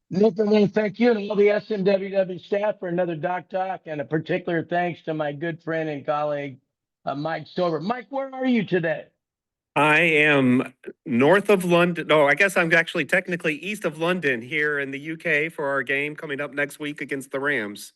Nick, I want to thank you and all the SMWW staff for another Doc Talk, and a particular thanks to my good friend and colleague, Mike Stoeber. Mike, where are you today? I am north of London. No, I guess I'm actually technically east of London here in the UK for our game coming up next week against the Rams.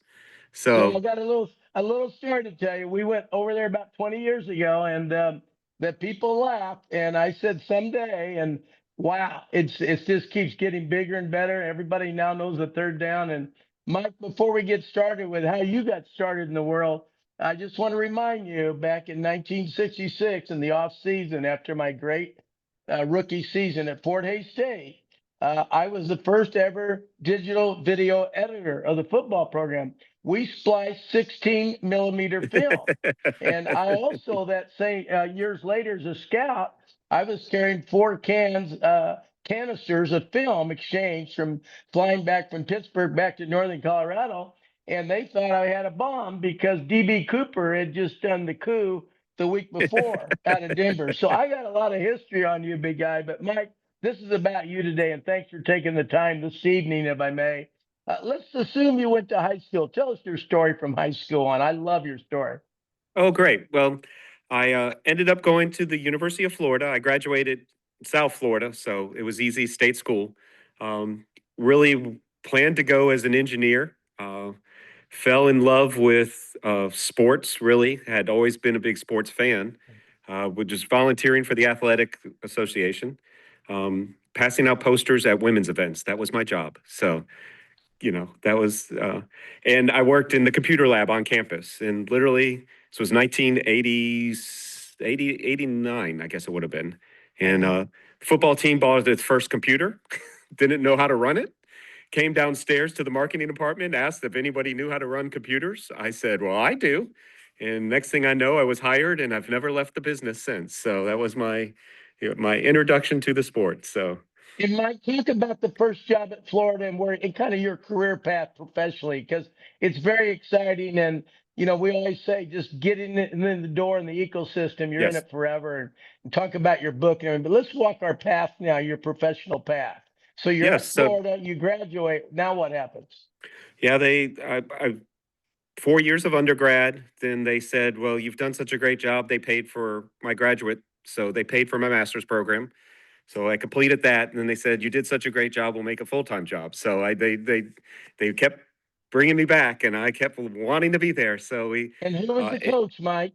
So I So, got a little story to tell you. We went over there about 20 years ago, and the people laughed, and I said someday, and wow, it's just keeps getting bigger and better. Everybody now knows the third down. And Mike, before we get started with how you got started in the world, I just want to remind you back in 1966 in the off season after my great rookie season at Fort Hays State. I was the first ever digital video editor of the football program. We spliced 16 millimeter film. And I also, that same years later as a scout, I was carrying four canisters of film exchanged from flying back from Pittsburgh back to Northern Colorado. And they thought I had a bomb because DB Cooper had just done the coup the week before out of Denver. So I got a lot of history on you, big guy. But Mike, this is about you today. And thanks for taking the time this evening, if I may. Let's assume you went to high school. Tell us your story from high school on. I love your story. oh, great. Well, I ended up going to the University of Florida. I graduated in South Florida, so it was easy, state school. Really planned to go as an engineer. Fell in love with sports, really. Had always been a big sports fan. With just volunteering for the Athletic Association, passing out posters at women's events. That was my job. So, that was, and I worked in the computer lab on campus. And literally, this was 1980, 89, I guess it would have been. And the football team bought its first computer, didn't know how to run it. Came downstairs to the marketing department, asked if anybody knew how to run computers. I said, well, I do. And next thing I know, I was hired and I've never left the business since. So that was my introduction to the sport. So And Mike, talk about the first job at Florida and where and kind of your career path professionally, because it's very exciting. And we always say just get in the door in the ecosystem, you're in yes, it forever. And talk about your book and everything. But let's walk our path now, your professional path. So you're yes. at So Florida, you graduate. Now what happens? yeah, I 4 years of undergrad. Then they said, well, you've done such a great job. They paid for my graduate. So they paid for my master's program. So I completed that, and then they said, "You did such a great job. We'll make a full-time job." So they kept bringing me back, and I kept wanting to be there. So And who was uh, the it, coach, Mike?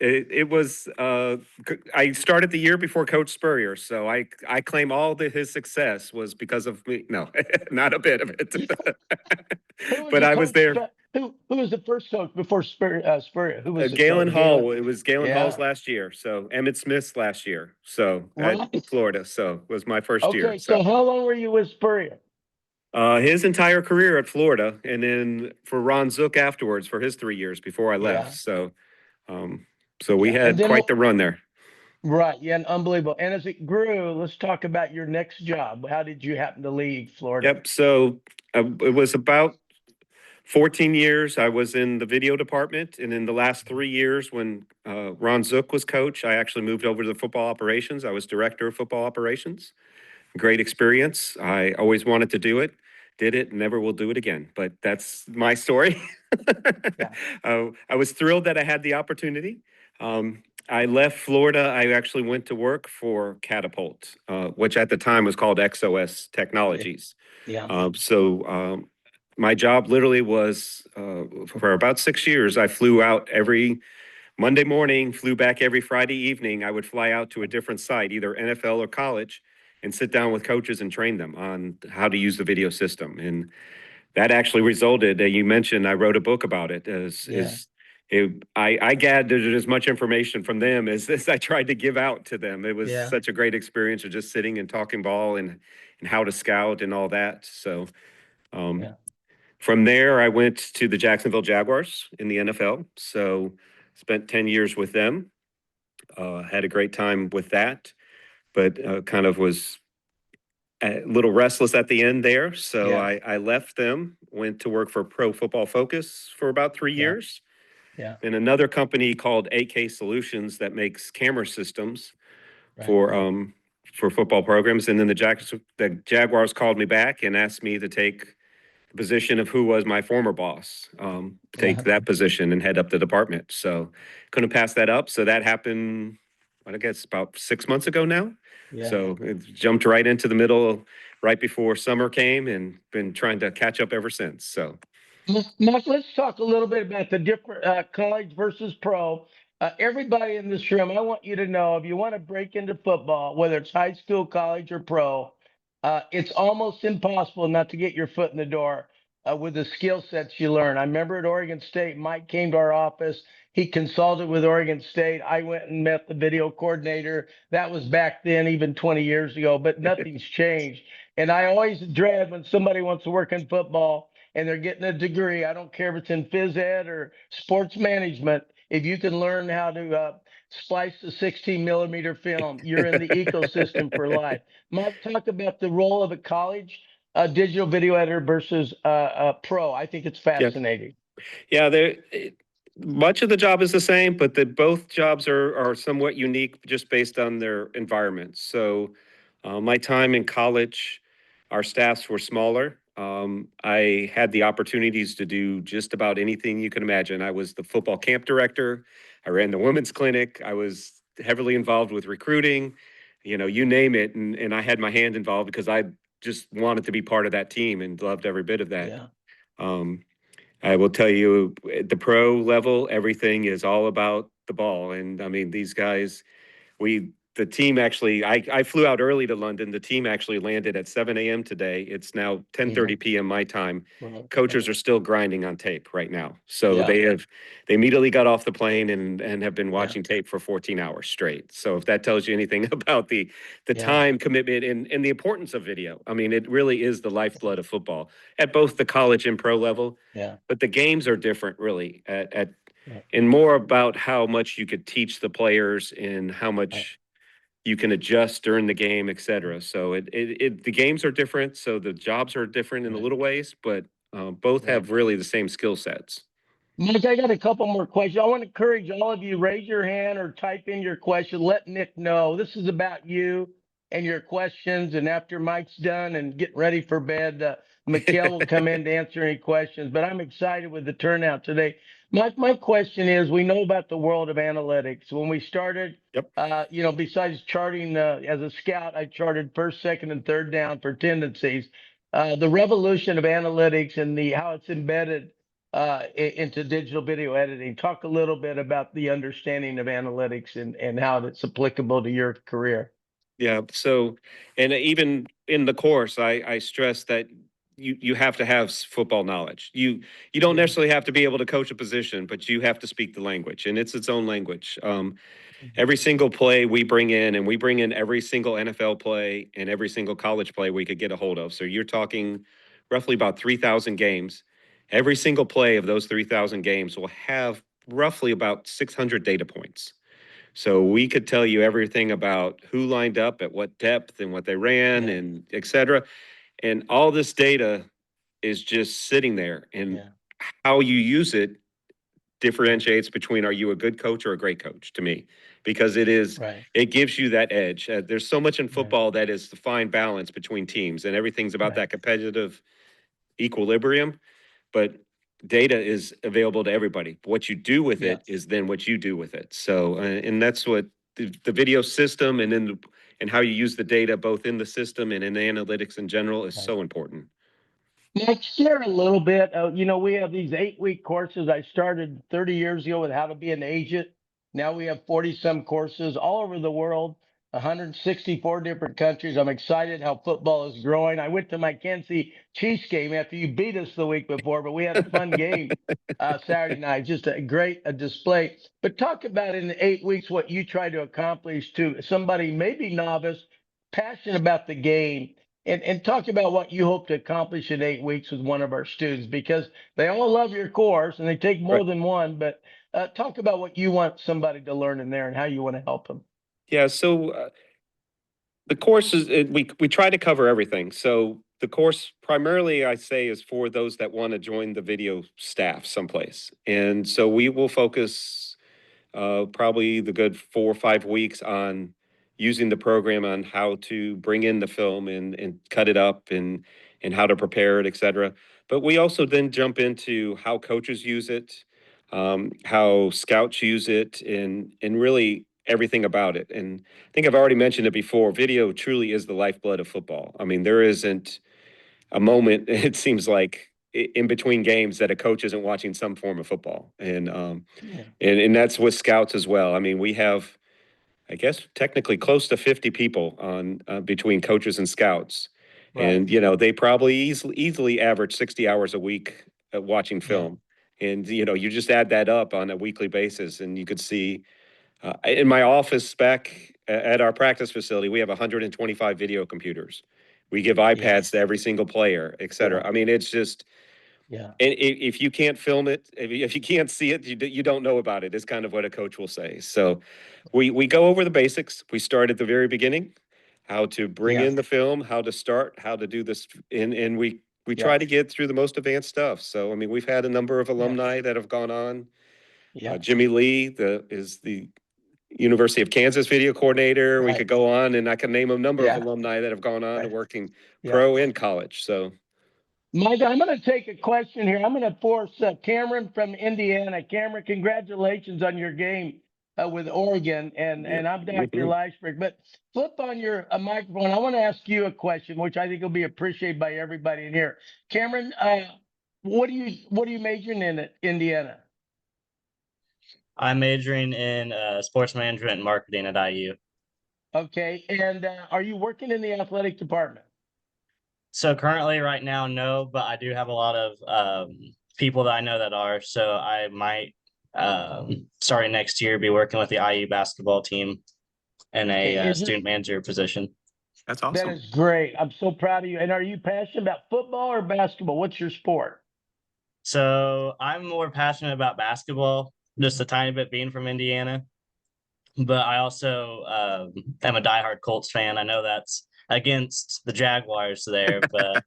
it was I started the year before Coach Spurrier, so I claim all his success was because of me. No, not a bit of it, Who was but the I was coach? there. Who was the first coach before Spurrier? Who was the Galen coach? Galen. Hall. It was Galen Hall's Yeah. last year. So Emmett Smith's last year. So at Right. Florida. So it was my first year. Okay. So So how long were you with Spurrier? his entire career at Florida, and then for Ron Zook afterwards for his 3 years before I left. Yeah. Um, so we Yeah. And had then quite the run there. right. Yeah. And unbelievable. And as it grew, let's talk about your next job. How did you happen to leave Florida? Yep. So it was about 14 years. I was in the video department, and in the last 3 years, when Ron Zook was coach, I actually moved over to the football operations. I was director of football operations. Great experience. I always wanted to do it, did it, never will do it again. But that's my story. Yeah. I was thrilled that I had the opportunity. I left Florida. I actually went to work for Catapult, which at the time was called XOS Yeah. Technologies. Yeah. My job literally was for about 6 years. I flew out every Monday morning, flew back every Friday evening. I would fly out to a different site, either NFL or college, and sit down with coaches and train them on how to use the video system. And that actually resulted. You mentioned I wrote a book about it. Yeah. I gathered as much information from them as I tried to give out to them. It was Yeah. such a great experience of just sitting and talking ball and how to scout and all that. So um, Yeah. from there, I went to the Jacksonville Jaguars in the NFL. So spent 10 years with them. Had a great time with that, but kind of was a little restless at the end there. So Yeah. I left them, went to work for Pro Football Focus for about three Yeah. years, Yeah. and another company called AK Solutions that makes camera systems Right. for for football programs. And then the Jaguars called me back and asked me to take the position of who was my former boss, take that position and head up the department. So couldn't pass that up. So that happened, I guess, about 6 months ago now. Yeah. So it jumped right into the middle right before summer came, and been trying to catch up ever since. So Mark, let's talk a little bit about the different college versus pro. Everybody in this room, I want you to know if you want to break into football, whether it's high school, college, or pro, it's almost impossible not to get your foot in the door with the skill sets you learn. I remember at Oregon State, Mike came to our office. He consulted with Oregon State. I went and met the video coordinator. That was back then, even 20 years ago, but nothing's changed. And I always dread when somebody wants to work in football and they're getting a degree. I don't care if it's in phys ed or sports management. If you can learn how to splice the 16 millimeter film, you're in the ecosystem for life. Mike, talk about the role of a college digital video editor versus pro. I think it's yeah, fascinating. yeah, much of the job is the same, but both jobs are somewhat unique just based on their environments. So my time in college, our staffs were smaller. I had the opportunities to do just about anything you can imagine. I was the football camp director. I ran the women's clinic. I was heavily involved with recruiting, you name it. And I had my hand involved because I just wanted to be part of that team and loved every bit of that. Yeah. Um, I will tell you, at the pro level, everything is all about the ball. And I mean, these guys, the team actually, I flew out early to London. The team actually landed at 7 a.m. today. It's now 10:30 p.m. my time. Coaches are still grinding on tape right now. So they immediately got off the plane and have been watching tape for 14 hours straight. So if that tells you anything about the time commitment and the importance of video, I mean, it really is the lifeblood of football at both the college and pro level. Yeah. But the games are different, really, and more about how much you could teach the players and how much you can adjust during the game, et cetera. So the games are different. So the jobs are different in a little ways, but both have really the same skill sets. Mike, I got a couple more questions. I want to encourage all of you, raise your hand or type in your question. Let Nick know. This is about you and your questions. And after Mike's done and getting ready for bed, Mikhail will come in to answer any questions. But I'm excited with the turnout today. Mike, my question is, we know about the world of analytics. When we started, besides charting as a scout, I charted first, second, and third down for tendencies. The revolution of analytics and how it's embedded into digital video editing. Talk a little bit about the understanding of analytics and how it's applicable to your career. Yeah. So, and even in the course, I stress that you have to have football knowledge. You don't necessarily have to be able to coach a position, but you have to speak the language, and it's its own language. Every single play we bring in, and we bring in every single NFL play and every single college play we could get a hold of. So you're talking roughly about 3,000 games. Every single play of those 3,000 games will have roughly about 600 data points. So we could tell you everything about who lined up at what depth and what they ran and et cetera. And all this data is just sitting there, and how you use it differentiates between, are you a good coach or a great coach, to me, because it gives you that edge. There's so much in football that is the fine balance between teams, and everything's about that competitive equilibrium, but data is available to everybody. What you do with it is then what you do with it. So, and that's what the video system and how you use the data both in the system and in analytics in general is so important. Mike, share a little bit. We have these 8-week courses. I started 30 years ago with how to be an agent. Now we have 40 some courses all over the world, 164 different countries. I'm excited how football is growing. I went to my Kansas City Chiefs game after you beat us the week before, but we had a fun game Saturday night. Just a great display. But talk about in the 8 weeks what you try to accomplish to somebody maybe novice, passionate about the game. And talk about what you hope to accomplish in 8 weeks with one of our students, because they all love your course and they take more than one. But talk about what you want somebody to learn in there and how you want to help them. Yeah. So the course is we try to cover everything. So the course primarily, I say, is for those that want to join the video staff someplace, and so we will focus probably the good 4 or 5 weeks on using the program on how to bring in the film and cut it up and how to prepare it, et cetera. But we also then jump into how coaches use it, how scouts use it, and really everything about it. And I think I've already mentioned it before. Video truly is the lifeblood of football. I mean, there isn't a moment, it seems like, in between games that a coach isn't watching some form of football. Yeah. And that's with scouts as well. I mean, we have, I guess, technically close to 50 people on between coaches and scouts. Right. And, they probably easily average 60 hours a week watching Yeah. film. And, you just add that up on a weekly basis and you could see in my office back at our practice facility, we have 125 video computers. We give Yeah. iPads to every single player, et cetera. Yeah. I mean, it's just, Yeah. and if you can't film it, if you can't see it, you don't know about it, is kind of what a coach will say. So we go over the basics. We start at the very beginning, how to bring Yeah. in the film, how to start, how to do this, and we Yeah. try to get through the most advanced stuff. So I mean, we've had a number of Yeah. alumni that have gone on. Yeah. Jimmy Lee, is the University of Kansas video coordinator. We Right. could go on, and I can name a number of Yeah. alumni that have gone on to Right. working Yeah. pro and college. So Mike, I'm going to take a question here. I'm going to force Cameron from Indiana. Cameron, congratulations on your game with Oregon, and yeah. I'm Dr. Leisberg. But flip on your microphone. I want to ask you a question, which I think will be appreciated by everybody in here. Cameron, what are you majoring in at Indiana? I'm majoring in sports management and marketing at IU. Okay, and are you working in the athletic department? So currently, right now, no, but I do have a lot of people that I know that are. So I might, starting next year, be working with the IU basketball team in Okay, a is it- student manager position. That's That awesome. is great. I'm so proud of you. And are you passionate about football or basketball? What's your sport? So I'm more passionate about basketball, just a tiny bit being from Indiana. But I also am a diehard Colts fan. I know that's against the Jaguars there, but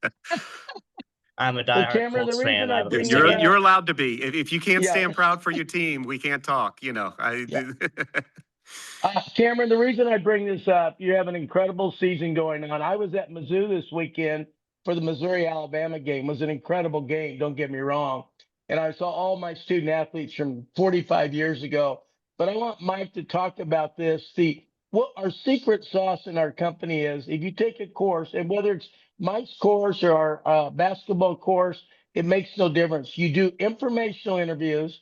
I'm a Well, diehard Cameron, the Colts reason fan. I I have a bring stick that in. up, You're allowed to be. If you can't Yeah. stand proud for your team, we can't talk. Yeah. Cameron, the reason I bring this up, you have an incredible season going on. I was at Mizzou this weekend for the Missouri-Alabama game. It was an incredible game, don't get me wrong. And I saw all my student athletes from 45 years ago. But I want Mike to talk about this. What our secret sauce in our company is, if you take a course, and whether it's Mike's course or our basketball course, it makes no difference. You do informational interviews,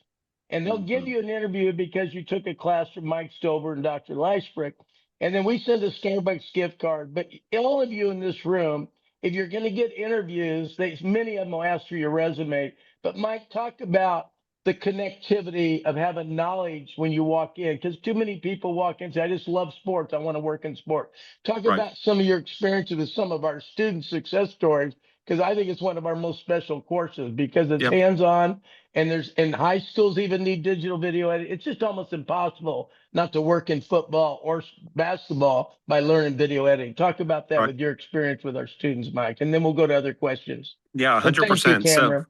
and they'll give you an interview because you took a class from Mike Stoeber and Dr. Leisbrick. And then we send a Starbucks gift card. But all of you in this room, if you're going to get interviews, many of them will ask for your resume. But Mike, talk about the connectivity of having knowledge when you walk in, because too many people walk in and say, I just love sports. I want to work in sport. Talk Right. about some of your experiences with some of our student success stories, because I think it's one of our most special courses because it's Yep. hands-on. And high schools even need digital video edit. It's just almost impossible not to work in football or basketball by learning video editing. Talk about that Right. with your experience with our students, Mike, and then we'll go to other questions. Yeah, And thank you, 100%. So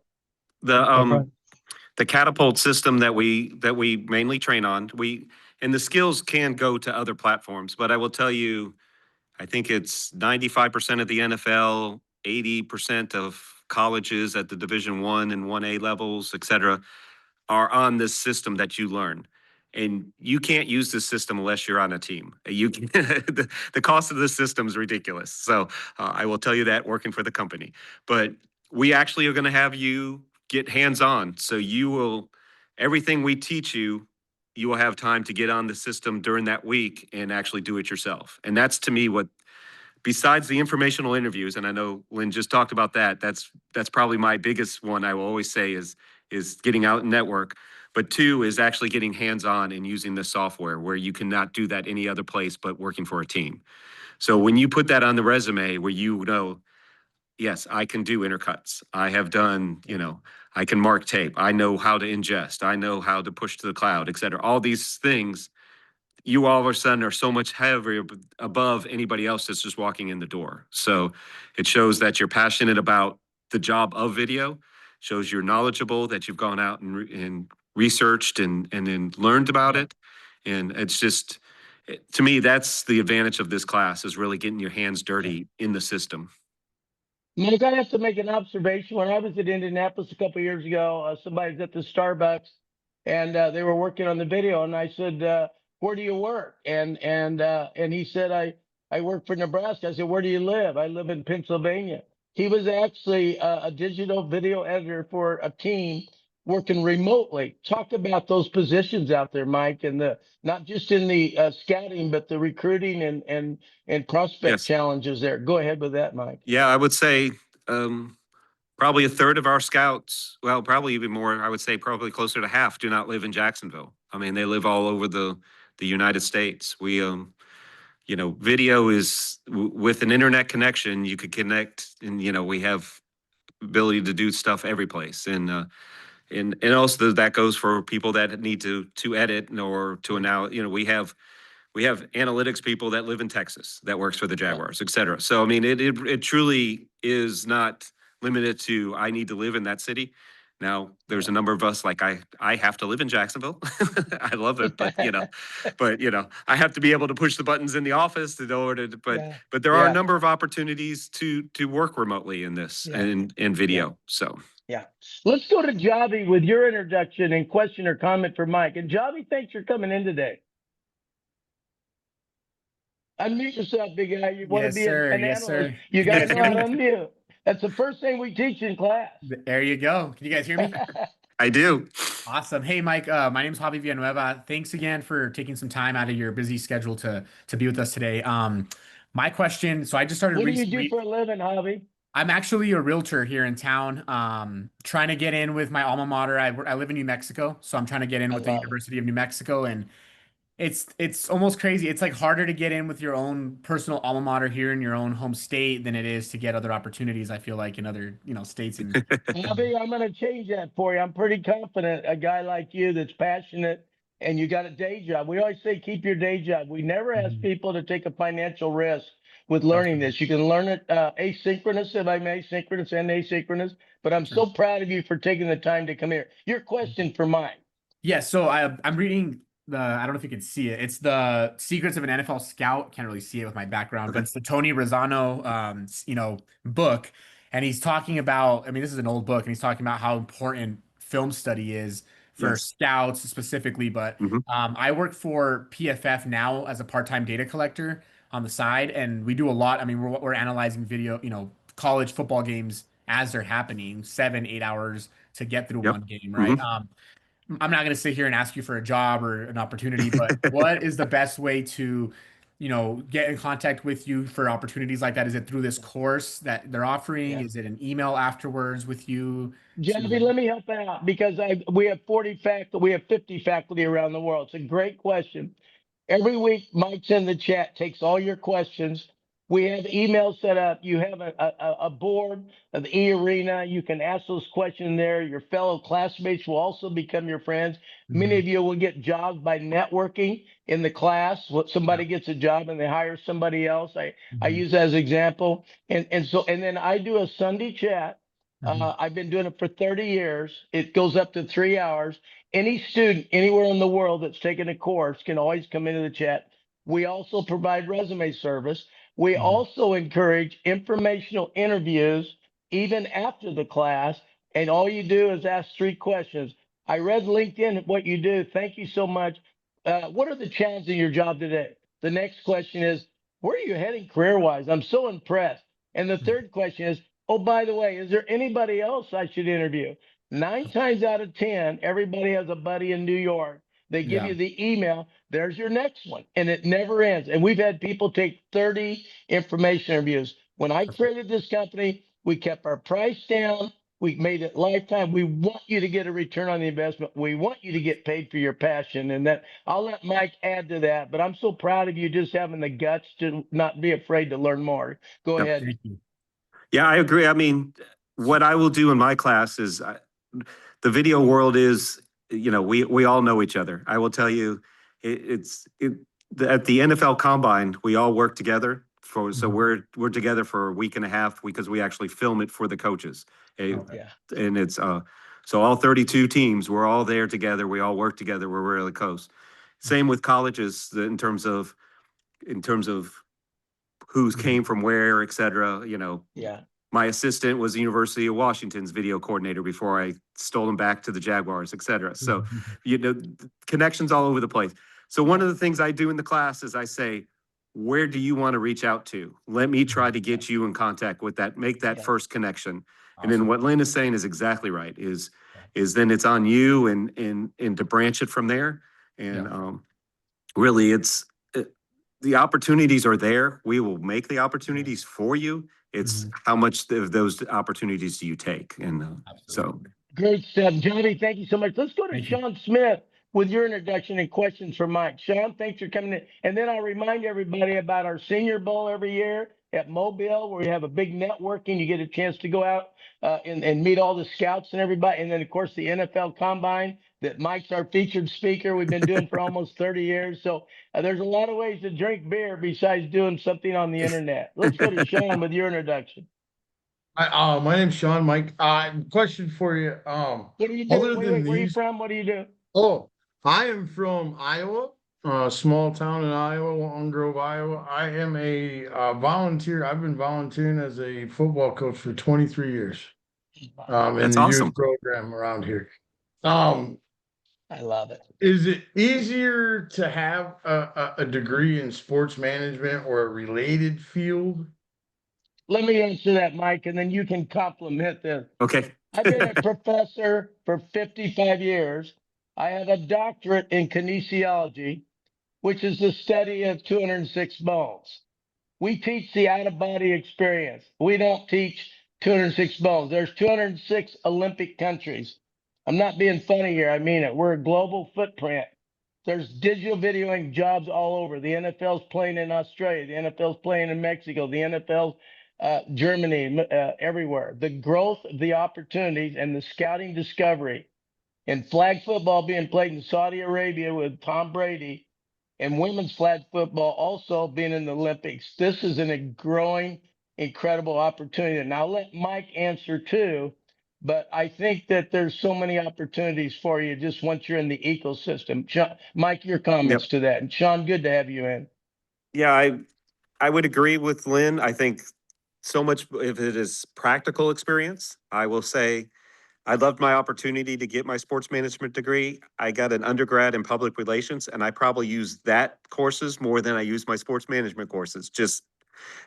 Cameron. the catapult system that we mainly train on, and the skills can go to other platforms, but I will tell you, I think it's 95% of the NFL, 80% of colleges at the Division I and 1A levels, et cetera, are on this system that you learn. And you can't use this system unless you're on a team. The cost of this system is ridiculous. So I will tell you that working for the company. But we actually are going to have you get hands-on. So everything we teach you, you will have time to get on the system during that week and actually do it yourself. And that's, to me, what, besides the informational interviews, and I know Lynn just talked about that, that's probably my biggest one. I will always say is getting out and network. But two is actually getting hands-on and using the software, where you cannot do that any other place but working for a team. So when you put that on the resume, where yes, I can do intercuts. I have done, I can mark tape. I know how to ingest. I know how to push to the cloud, et cetera. All these things, you all of a sudden are so much heavier above anybody else that's just walking in the door. So it shows that you're passionate about the job of video, shows you're knowledgeable, that you've gone out and researched and then learned about it. And to me, that's the advantage of this class, is really getting your hands dirty in the system. Mike, I have to make an observation. When I was at Indianapolis a couple of years ago, somebody was at the Starbucks, and they were working on the video, and I said, "Where do you work?" And he said, "I work for Nebraska." I said, "Where do you live?" "I live in Pennsylvania." He was actually a digital video editor for a team working remotely. Talk about those positions out there, Mike, and the not just in the scouting, but the recruiting and prospect Yes. challenges there. Go ahead with that, Mike. Yeah, I would say probably a third of our scouts, well, probably even more, I would say probably closer to half, do not live in Jacksonville. I mean, they live all over the United States. We, you know, video is with an internet connection, you could connect, and you know, we have ability to do stuff every place, and also that goes for people that need to edit or to now, you know, we have analytics people that live in Texas that works for the Jaguars, et cetera. So, I mean, it truly is not limited to, I need to live in that city. Now, there's a number of us, like I have to live in Jacksonville. I love it, but you know, I have to be able to push the buttons in the office in order to, Yeah. but there are a Yeah. number of opportunities to work remotely in this Yeah. and video. So, Yeah. Let's go to Javi with your introduction and question or comment for Mike. And Javi, thanks for coming in today. Unmute yourself, big guy. You want to Yes, be sir. an Yes, analyst. sir. You Can got you to guys know hear how to me? unmute. That's the first thing we teach in class. There you go. Can you guys hear me? I do. Awesome. Hey, Mike. My name's Javi Villanueva. Thanks again for taking some time out of your busy schedule to be with us today. My question. So I just started What do you recently. do for a living, Javi? I'm actually a realtor here in town. Trying to get in with my alma mater. I live in New Mexico, so I'm trying to get in I with the love it. University of New Mexico, and it's almost crazy. It's like harder to get in with your own personal alma mater here in your own home state than it is to get other opportunities. I feel like in other, states and Javi, I'm going to change that for you. I'm pretty confident a guy like you that's passionate and you got a day job. We always say keep your day job. We never ask Mhm. people to take a financial risk with learning Absolutely. this. You can learn it asynchronous, if I may, synchronous and asynchronous. But I'm Sure. so proud of you for taking the time to come here. Your question for Mike. Yeah, so I'm reading I don't know if you can see it. It's the Secrets of an NFL Scout. Can't really see it with my background, but Okay. it's the Tony Razzano book. And he's talking about, I mean, this is an old book, and he's talking about how important film study is for Yes. scouts specifically. But Mhm. I work for PFF now as a part-time data collector on the side, and we do a lot. I mean, we're analyzing video, college football games as they're happening, 7, 8 hours to get through Yep. one game, right? Mhm. I'm not going to sit here and ask you for a job or an opportunity, but what is the best way to, get in contact with you for opportunities like that? Is it through this course that they're offering? Yeah. Is it an email afterwards with you? Javi, let me help out because we have 40 faculty, we have 50 faculty around the world. It's a great question. Every week, Mike's in the chat, takes all your questions. We have emails set up. You have a board of the e-arena. You can ask those questions there. Your fellow classmates will also become your friends. Many Mhm. of you will get jobs by networking in the class. Somebody Yeah. gets a job and they hire somebody else. I Mhm. use that as an example. And then I do a Sunday chat. Mhm. I've been doing it for 30 years. It goes up to 3 hours. Any student anywhere in the world that's taken a course can always come into the chat. We also provide resume service. We Mhm. also encourage informational interviews even after the class. And all you do is ask 3 questions. I read LinkedIn, what you do. Thank you so much. What are the challenges in your job today? The next question is, where are you heading career wise? I'm so impressed. And the third question is, oh, by the way, is there anybody else I should interview? 9 times out of 10, everybody has a buddy in New York. They give Yeah. you the email. There's your next one. And it never ends. And we've had people take 30 information interviews. When I Perfect. created this company, we kept our price down. We made it lifetime. We want you to get a return on the investment. We want you to get paid for your passion. And that I'll let Mike add to that. But I'm so proud of you just having the guts to not be afraid to learn more. Go Yep. ahead. Thank you. Yeah, I agree. I mean, what I will do in my class is the video world is, we all know each other. I will tell you, at the NFL Combine, we all work together so Mhm. we're together for a week and a half because we actually film it for the coaches. Okay. Yeah. And it's so all 32 teams, we're all there together. We all work together. We're really close. Same with colleges in terms of who's came from where, et cetera. You know, Yeah. my assistant was the University of Washington's video coordinator before I stole him back to the Jaguars, et cetera. So, you know, connections all over the place. So one of the things I do in the class is I say, where do you want to reach out to? Let me try to get you in contact with that, make that Yeah. first connection. And Awesome. then what Lynn is saying is exactly right, is then it's on you and to branch it from there. And really the opportunities are there. We will make the opportunities for you. It's how much of those opportunities do you take? And so. Absolutely. Great stuff. Johnny, thank you so much. Let's go to Thank you. Sean Smith with your introduction and questions for Mike. Sean, thanks for coming in. And then I'll remind everybody about our Senior Bowl every year at Mobile, where we have a big networking. You get a chance to go out and meet all the scouts and everybody. And then, of course, the NFL Combine that Mike's our featured speaker. We've been doing for almost 30 years. So there's a lot of ways to drink beer besides doing something on the internet. Let's go to Sean with your introduction. My name's Sean. Mike, question for you. What do you do? Other Wait, than where are you these, from? What do you do? oh, I am from Iowa, a small town in Iowa, Walnut Grove, Iowa. I am a volunteer. I've been volunteering as a football coach for 23 years. In That's the awesome. youth program around here. I love it. Is it easier to have a degree in sports management or a related field? Let me answer that, Mike, and then you can compliment this. Okay. I've been a professor for 55 years. I have a doctorate in kinesiology, which is the study of 206 bones. We teach the out-of-body experience. We don't teach 206 bones. There's 206 Olympic countries. I'm not being funny here. I mean it. We're a global footprint. There's digital videoing jobs all over. The NFL's playing in Australia. The NFL's playing in Mexico. The NFL's Germany, everywhere. The growth of the opportunities and the scouting discovery and flag football being played in Saudi Arabia with Tom Brady and women's flag football also being in the Olympics. This is a growing, incredible opportunity. Now I'll let Mike answer too, but I think that there's so many opportunities for you just once you're in the ecosystem. Mike, your comments to that. And Sean, good to have you in. Yeah, I would agree with Lynn. I think so much of it is practical experience. I will say I loved my opportunity to get my sports management degree. I got an undergrad in public relations, and I probably use that courses more than I use my sports management courses, just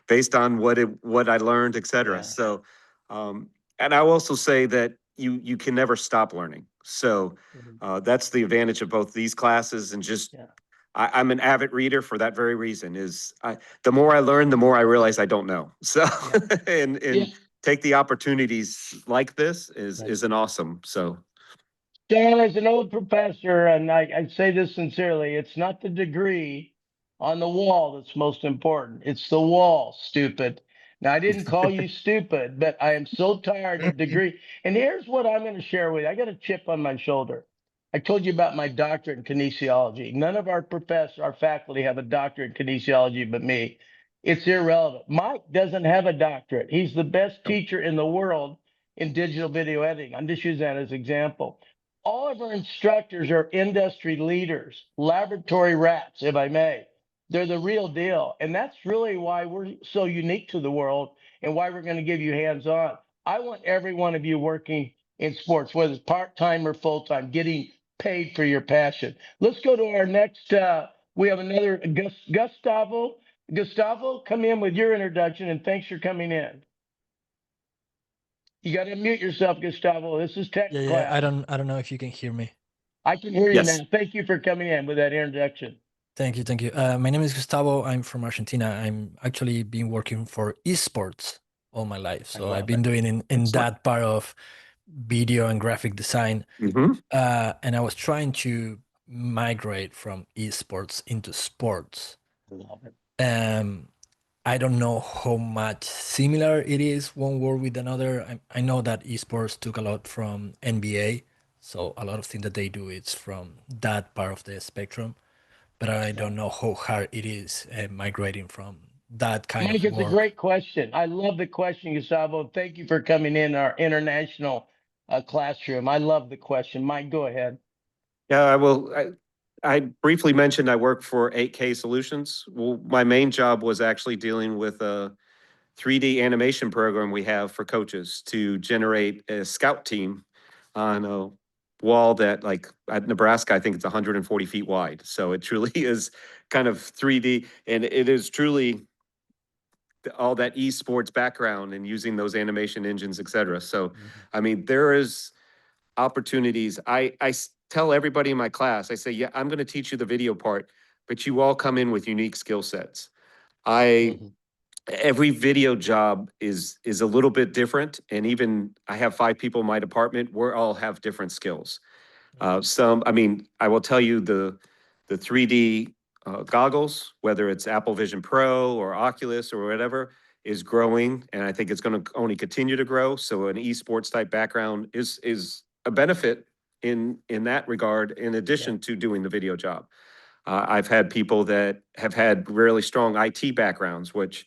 based on what I learned, et cetera. Yeah. So, and I will also say that you can never stop learning. So that's the advantage of both these classes and just. Yeah. I'm an avid reader for that very reason. The more I learn, the more I realize I don't know. So and take the opportunities like this is an awesome. So John, as an old professor, and I say this sincerely, it's not the degree on the wall that's most important. It's the wall, stupid. Now, I didn't call you stupid, but I am so tired of degree. And here's what I'm going to share with you. I got a chip on my shoulder. I told you about my doctorate in kinesiology. None of our faculty have a doctorate in kinesiology but me. It's irrelevant. Mike doesn't have a doctorate. He's the best teacher in the world in digital video editing. I'm just using that as an example. All of our instructors are industry leaders, laboratory rats, if I may. They're the real deal. And that's really why we're so unique to the world and why we're going to give you hands-on. I want every one of you working in sports, whether it's part-time or full-time, getting paid for your passion. Let's go to our next, we have another Gustavo. Gustavo, come in with your introduction and thanks for coming in. You got to mute yourself, Gustavo. This is tech class. Yeah, I don't know if you can hear me. I can hear you Yes. now. Thank you for coming in with that introduction. Thank you. My name is Gustavo. I'm from Argentina. I'm actually been working for esports all my life. So I've been doing in that part of video and graphic design. Mhm. And I was trying to migrate from esports into sports. I love it. I don't know how much similar it is one word with another. I know that esports took a lot from NBA. So a lot of things that they do, it's from that part of the spectrum. But I don't know how hard it is migrating from that kind Mike, of it's work. a great question. I love the question, Gustavo. Thank you for coming in our international classroom. I love the question. Mike, go ahead. Yeah, I will. I briefly mentioned I work for 8K Solutions. Well, my main job was actually dealing with a 3D animation program we have for coaches to generate a scout team on a wall that, like, at Nebraska, I think it's 140 feet wide. So it truly is kind of 3D, and it is truly all that esports background and using those animation engines, et cetera. So, I mean, there is opportunities. I tell everybody in my class, I say, yeah, I'm going to teach you the video part, but you all come in with unique skill sets. Every video job is a little bit different, and even I have 5 people in my department. We all have different skills. I mean, I will tell you the 3D goggles, whether it's Apple Vision Pro or Oculus or whatever, is growing, and I think it's going to only continue to grow. So an esports type background is a benefit in that regard, in addition to doing the video job. I've had people that have had really strong IT backgrounds, which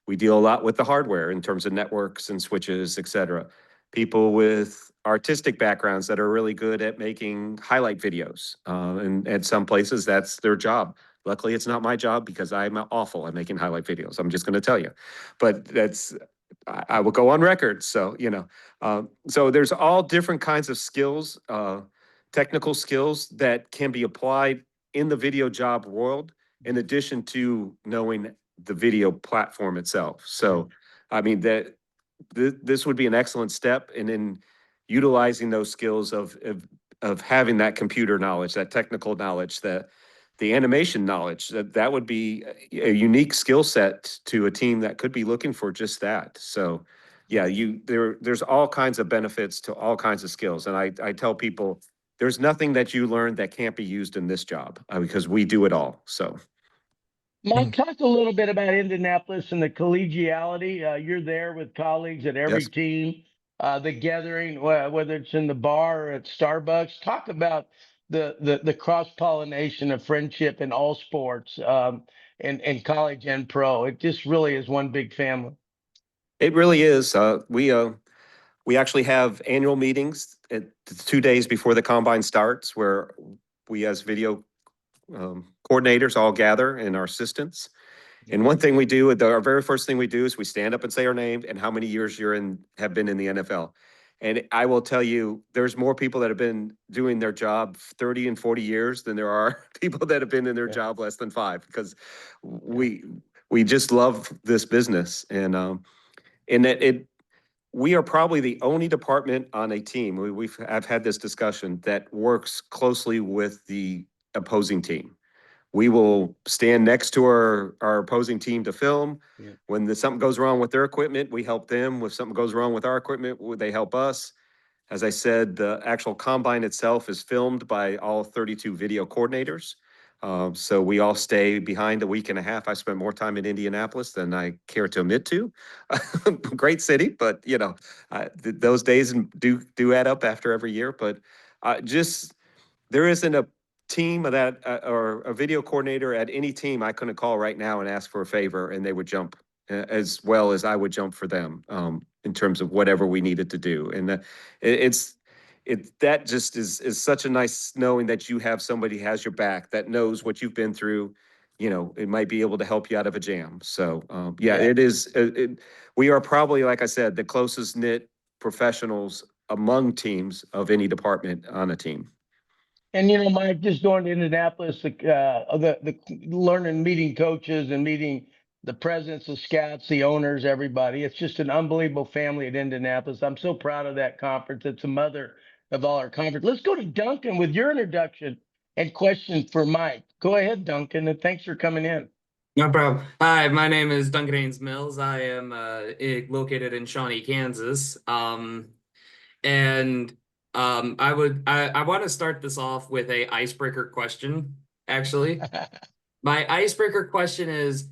we deal a lot with the hardware in terms of networks and switches, et cetera. People with artistic backgrounds that are really good at making highlight videos. And at some places, that's their job. Luckily, it's not my job because I'm awful at making highlight videos. I'm just going to tell you. But I will go on record. So, so there's all different kinds of skills, technical skills that can be applied in the video job world, in addition to knowing the video platform itself. So, I mean, this would be an excellent step, and in utilizing those skills of having that computer knowledge, that technical knowledge, the animation knowledge, that would be a unique skill set to a team that could be looking for just that. So, yeah, there's all kinds of benefits to all kinds of skills, and I tell people there's nothing that you learn that can't be used in this job, because we do it all. So. Mike, talk a little bit about Indianapolis and the collegiality. You're there with colleagues at every Yes. team, the gathering, whether it's in the bar or at Starbucks. Talk about the cross pollination of friendship in all sports, and college and pro. It just really is one big family. It really is. We actually have annual meetings at 2 days before the combine starts, where we as video coordinators all gather, and our assistants. And one thing we do, our very first thing we do, is we stand up and say our name and how many years have been in the NFL. And I will tell you, there's more people that have been doing their job 30 and 40 years than there are people that have been in their job less than 5, because we just love this business. And we are probably the only department on a team, I've had this discussion, that works closely with the opposing team. We will stand next to our opposing team to film. Yeah. When something goes wrong with their equipment, we help them. If something goes wrong with our equipment, they help us. As I said, the actual combine itself is filmed by all 32 video coordinators. So we all stay behind a week and a half. I spent more time in Indianapolis than I care to admit to. Great city, but those days do add up after every year. But there isn't a team that or a video coordinator at any team I couldn't call right now and ask for a favor, and they would jump as well as I would jump for them, in terms of whatever we needed to do. And that just is such a nice knowing that you have somebody who has your back, that knows what you've been through. It might be able to help you out of a jam. So it is. We are probably, like I said, the closest knit professionals among teams of any department on a team. And Mike, just going to Indianapolis, the learning, meeting coaches and meeting the presidents, the scouts, the owners, everybody. It's just an unbelievable family at Indianapolis. I'm so proud of that conference. It's the mother of all our conference. Let's go to Duncan with your introduction and question for Mike. Go ahead, Duncan, and thanks for coming in. No problem. Hi, my name is Duncan Haynes Mills. I am located in Shawnee, Kansas. I want to start this off with a icebreaker question, actually. My icebreaker question is,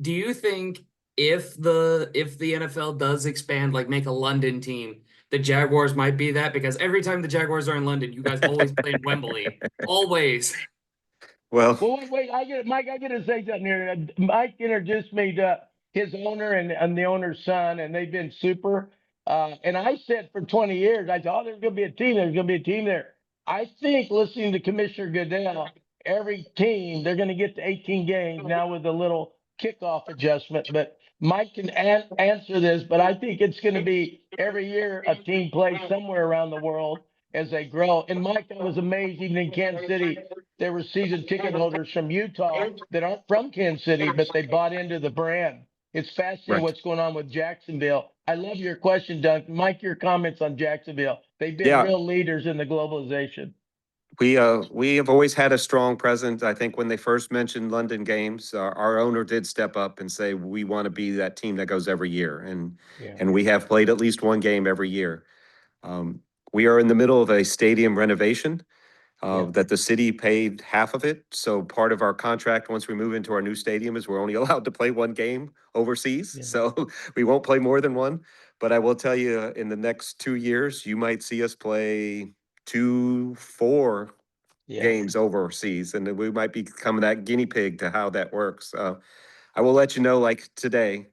do you think if the NFL does expand, like make a London team, the Jaguars might be that? Because every time the Jaguars are in London, you guys always play in Wembley. Always. Well, wait, Mike, I get to say something here. Mike introduced me to his owner and the owner's son, and they've been super. And I said for 20 years, I thought there's going to be a team. There's going to be a team there. I think listening to Commissioner Goodell every team, they're going to get to 18 games now with a little kickoff adjustment. But Mike can answer this, but I think it's going to be every year a team plays somewhere around the world as they grow. And Mike, I was amazed even in Kansas City, there were season ticket holders from Utah that aren't from Kansas City, but they bought into the brand. It's fascinating Right. what's going on with Jacksonville. I love your question, Doug. Mike, your comments on Jacksonville. They've been Yeah. real leaders in the globalization. We have always had a strong presence. I think when they first mentioned London games, our owner did step up and say, we want to be that team that goes every year. And we have played at least one game every year. We are in the middle of a stadium renovation that the city paid half of it. So part of our contract, once we move into our new stadium, is we're only allowed to play one game overseas. Yeah. So we won't play more than one. But I will tell you, in the next 2 years, you might see us play 2-4 games overseas, and then we might become that guinea pig to how that works. I will let you know, like today,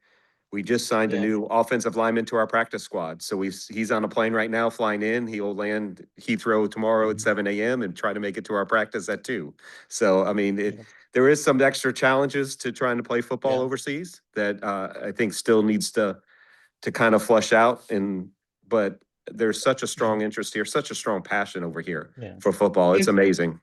we just signed a new offensive lineman to our practice squad. So he's on a plane right now flying in. He'll land Heathrow tomorrow at 7 a.m. and try to make it to our practice at 2. So, I mean, there is some extra challenges to trying to play football overseas that I think still needs to kind of flush out. But there's such a strong interest here, such a strong passion over here for football. It's amazing.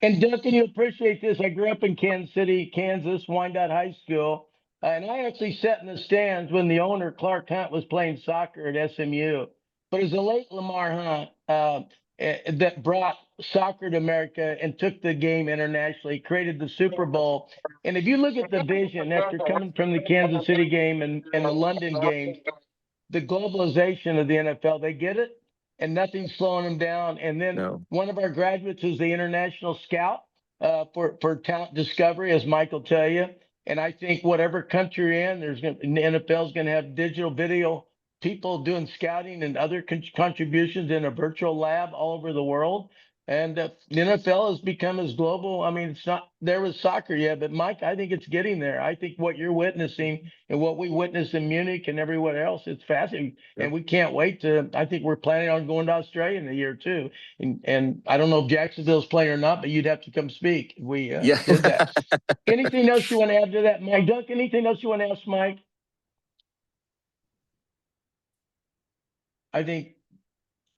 And Duncan, you appreciate this. I grew up in Kansas City, Kansas, Wyandotte High School. And I actually sat in the stands when the owner, Clark Hunt, was playing soccer at SMU. But it was the late Lamar Hunt that brought soccer to America and took the game internationally, created the Super Bowl. And if you look at the vision after coming from the Kansas City game and the London games, the globalization of the NFL, they get it, and nothing's slowing them down. And then one of our graduates is the international scout for talent discovery, as Mike will tell you. And I think whatever country you're in, the NFL is going to have digital video people doing scouting and other contributions in a virtual lab all over the world. And the NFL has become as global. I mean, it's not there with soccer yet, but Mike, I think it's getting there. I think what you're witnessing and what we witnessed in Munich and everywhere else, it's fascinating. And we can't wait I think we're planning on going to Australia in a year too. And I don't know if Jacksonville's playing or not, but you'd have to come speak if we did that. Anything else you want to add to that, Mike? Doug, anything else you want to ask Mike? I think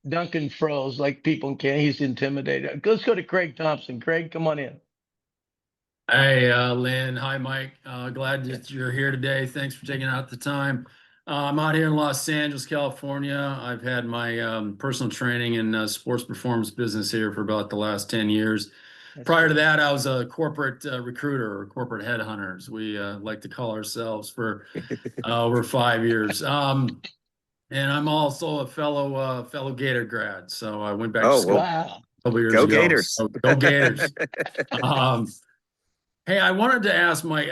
Duncan froze like people can. He's intimidated. Let's go to Craig Thompson. Craig, come on in. Hey, Lynn. Hi, Mike. Glad that you're here today. Thanks for taking out the time. I'm out here in Los Angeles, California. I've had my personal training in sports performance business here for about the last 10 years. Prior to that, I was a corporate recruiter or corporate headhunters. We like to call ourselves for over 5 years. And I'm also a fellow Gator grad. So I went back to school a couple years ago. Gators. So go Gators. Hey, I wanted to ask Mike,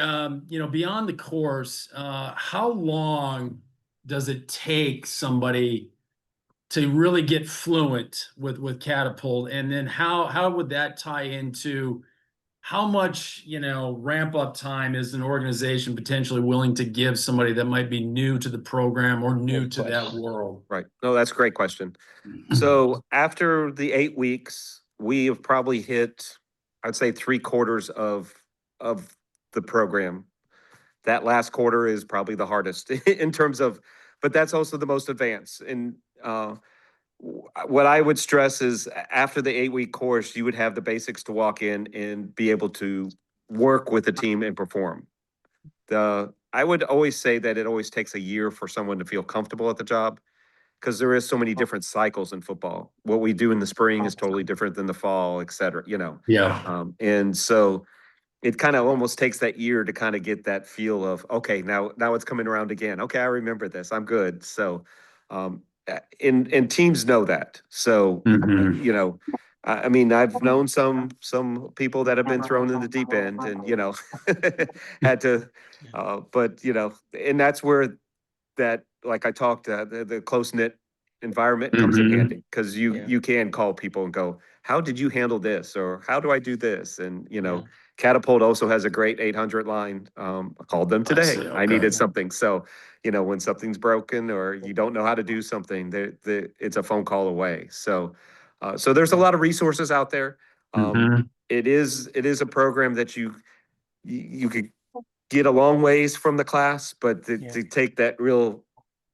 beyond the course, how long does it take somebody to really get fluent with Catapult? And then how would that tie into how much, ramp up time is an organization potentially willing to give somebody that might be new to the program or new to that world? Right. No, that's a great question. So after the 8 weeks, we have probably hit, I'd say 3/4 of the program. That last quarter is probably the hardest in terms of, but that's also the most advanced. And what I would stress is after the 8-week course, you would have the basics to walk in and be able to work with the team and perform. I would always say that it always takes a year for someone to feel comfortable at the job, because there is so many different cycles in football. What we do in the spring is totally different than the fall, et cetera, Yeah. And so it kind of almost takes that year to kind of get that feel of, okay, now it's coming around again. Okay, I remember this. I'm good. So, and teams know that. So, I mean, I've known some people that have been thrown in the deep end and, had to, but, and that's where that, like I talked, the close-knit environment comes in handy, because you can call people and go, how did you handle this? Or how do I do this? And, Catapult also has a great 800 line. I called them today. see, I needed something. So, when something's broken or you don't know how to do something, it's a phone call away. So, so there's a lot of resources out there. it is a program that you could get a long ways from the class, but to take that real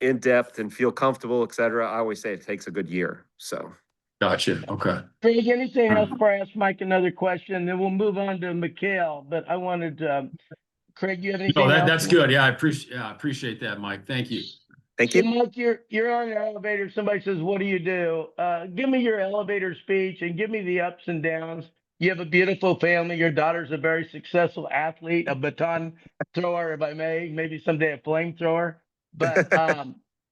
in depth and feel comfortable, et cetera, I always say it takes a good year. So. Gotcha. Okay. Craig, anything else before I ask Mike another question? Then we'll move on to Mikhail. But I wanted, Craig, you have anything No, else? that's good. Yeah, I appreciate that, Mike. Thank you. Thank So, you. Mike, you're on your elevator. Somebody says, "What do you do?" Give me your elevator speech and give me the ups and downs. You have a beautiful family. Your daughter's a very successful athlete, a baton thrower, if I may, maybe someday a flamethrower. But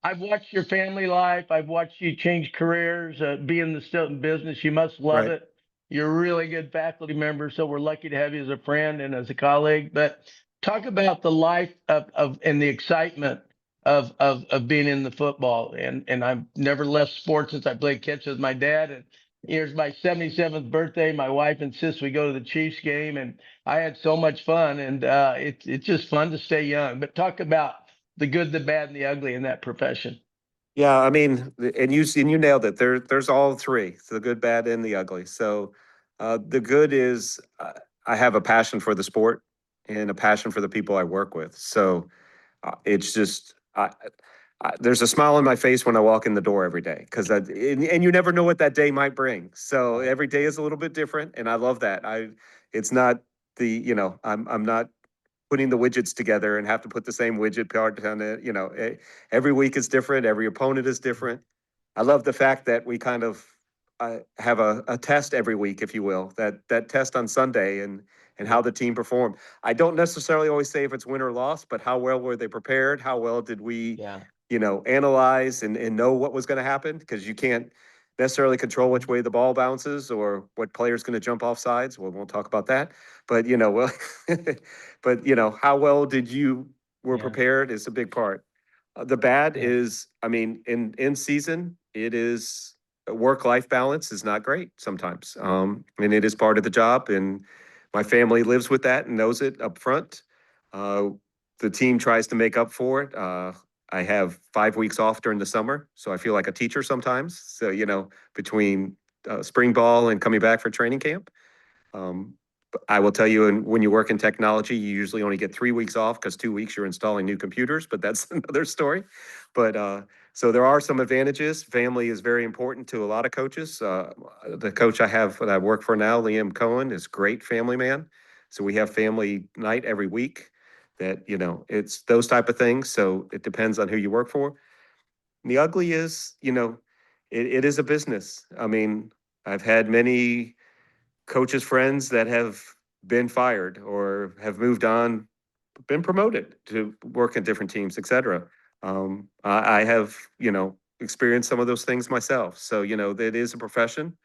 I've watched your family life. I've watched you change careers, be in the Stilton business. You must love Right. it. You're a really good faculty member, so we're lucky to have you as a friend and as a colleague. But talk about the life of and the excitement of being in the football. And I've never left sports since I played catch with my dad. And here's my 77th birthday. My wife insists we go to the Chiefs game, and I had so much fun. And it's just fun to stay young. But talk about the good, the bad, and the ugly in that profession. Yeah, I mean, and you nailed it. There's all three: the good, bad, and the ugly. So, the good is I have a passion for the sport and a passion for the people I work with. So, it's just there's a smile on my face when I walk in the door every day because and you never know what that day might bring. So every day is a little bit different, and I love that. It's not I'm not putting the widgets together and have to put the same widget part on it. Every week is different. Every opponent is different. I love the fact that we kind of have a test every week, if you will, that test on Sunday and how the team performed. I don't necessarily always say if it's win or loss, but how well were they prepared? How well did we, analyze and know what was going to happen? Because you can't necessarily control which way the ball bounces or what player's going to jump off sides. Well, we won't talk about that. But, how well did you were prepared is a big part. The bad is, I mean, in season, it is work-life balance is not great sometimes. And it is part of the job. And my family lives with that and knows it up front. The team tries to make up for it. I have 5 weeks off during the summer, so I feel like a teacher sometimes. So, between spring ball and coming back for training camp. I will tell you, and when you work in technology, you usually only get 3 weeks off because 2 weeks you're installing new computers, but that's another story. But so there are some advantages. Family is very important to a lot of coaches. The coach I have that I work for now, Liam Cohen, is a great family man. So we have family night every week that, it's those type of things. So it depends on who you work for. And the ugly is, it is a business. I mean, I've had many coaches' friends that have been fired or have moved on, been promoted to work in different teams, et cetera. I have, experienced some of those things myself. So, it is a profession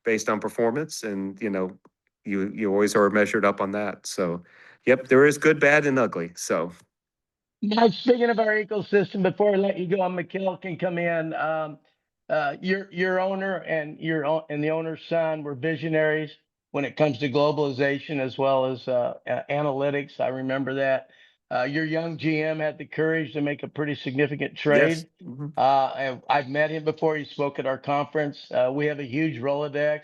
based on performance and, you always are measured up on that. So, yep, there is good, bad, and ugly. So. Now, speaking of our ecosystem, before I let you go, Mikhail can come in. Your owner and the owner's son were visionaries when it comes to globalization as well as analytics. I remember that. Your young GM had the courage to make a pretty significant trade. Yes. Mhm. I've met him before. He spoke at our conference. We have a huge Rolodex.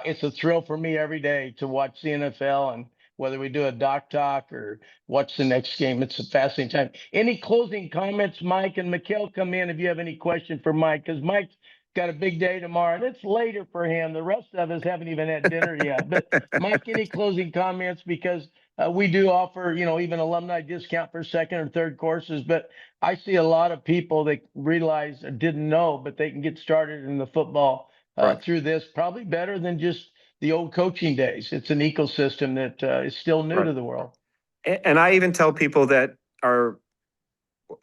It's a thrill for me every day to watch the NFL, and whether we do a doc talk or watch the next game, it's a fascinating time. Any closing comments, Mike? And Mikhail, come in if you have any question for Mike, because Mike's got a big day tomorrow, and it's later for him. The rest of us haven't even had dinner yet. But Mike, any closing comments? Because we do offer, even alumni discount for second or third courses. But I see a lot of people that realize or didn't know, but they can get started in the football Right. through this, probably better than just the old coaching days. It's an ecosystem that is still new to the world. And I even tell people that are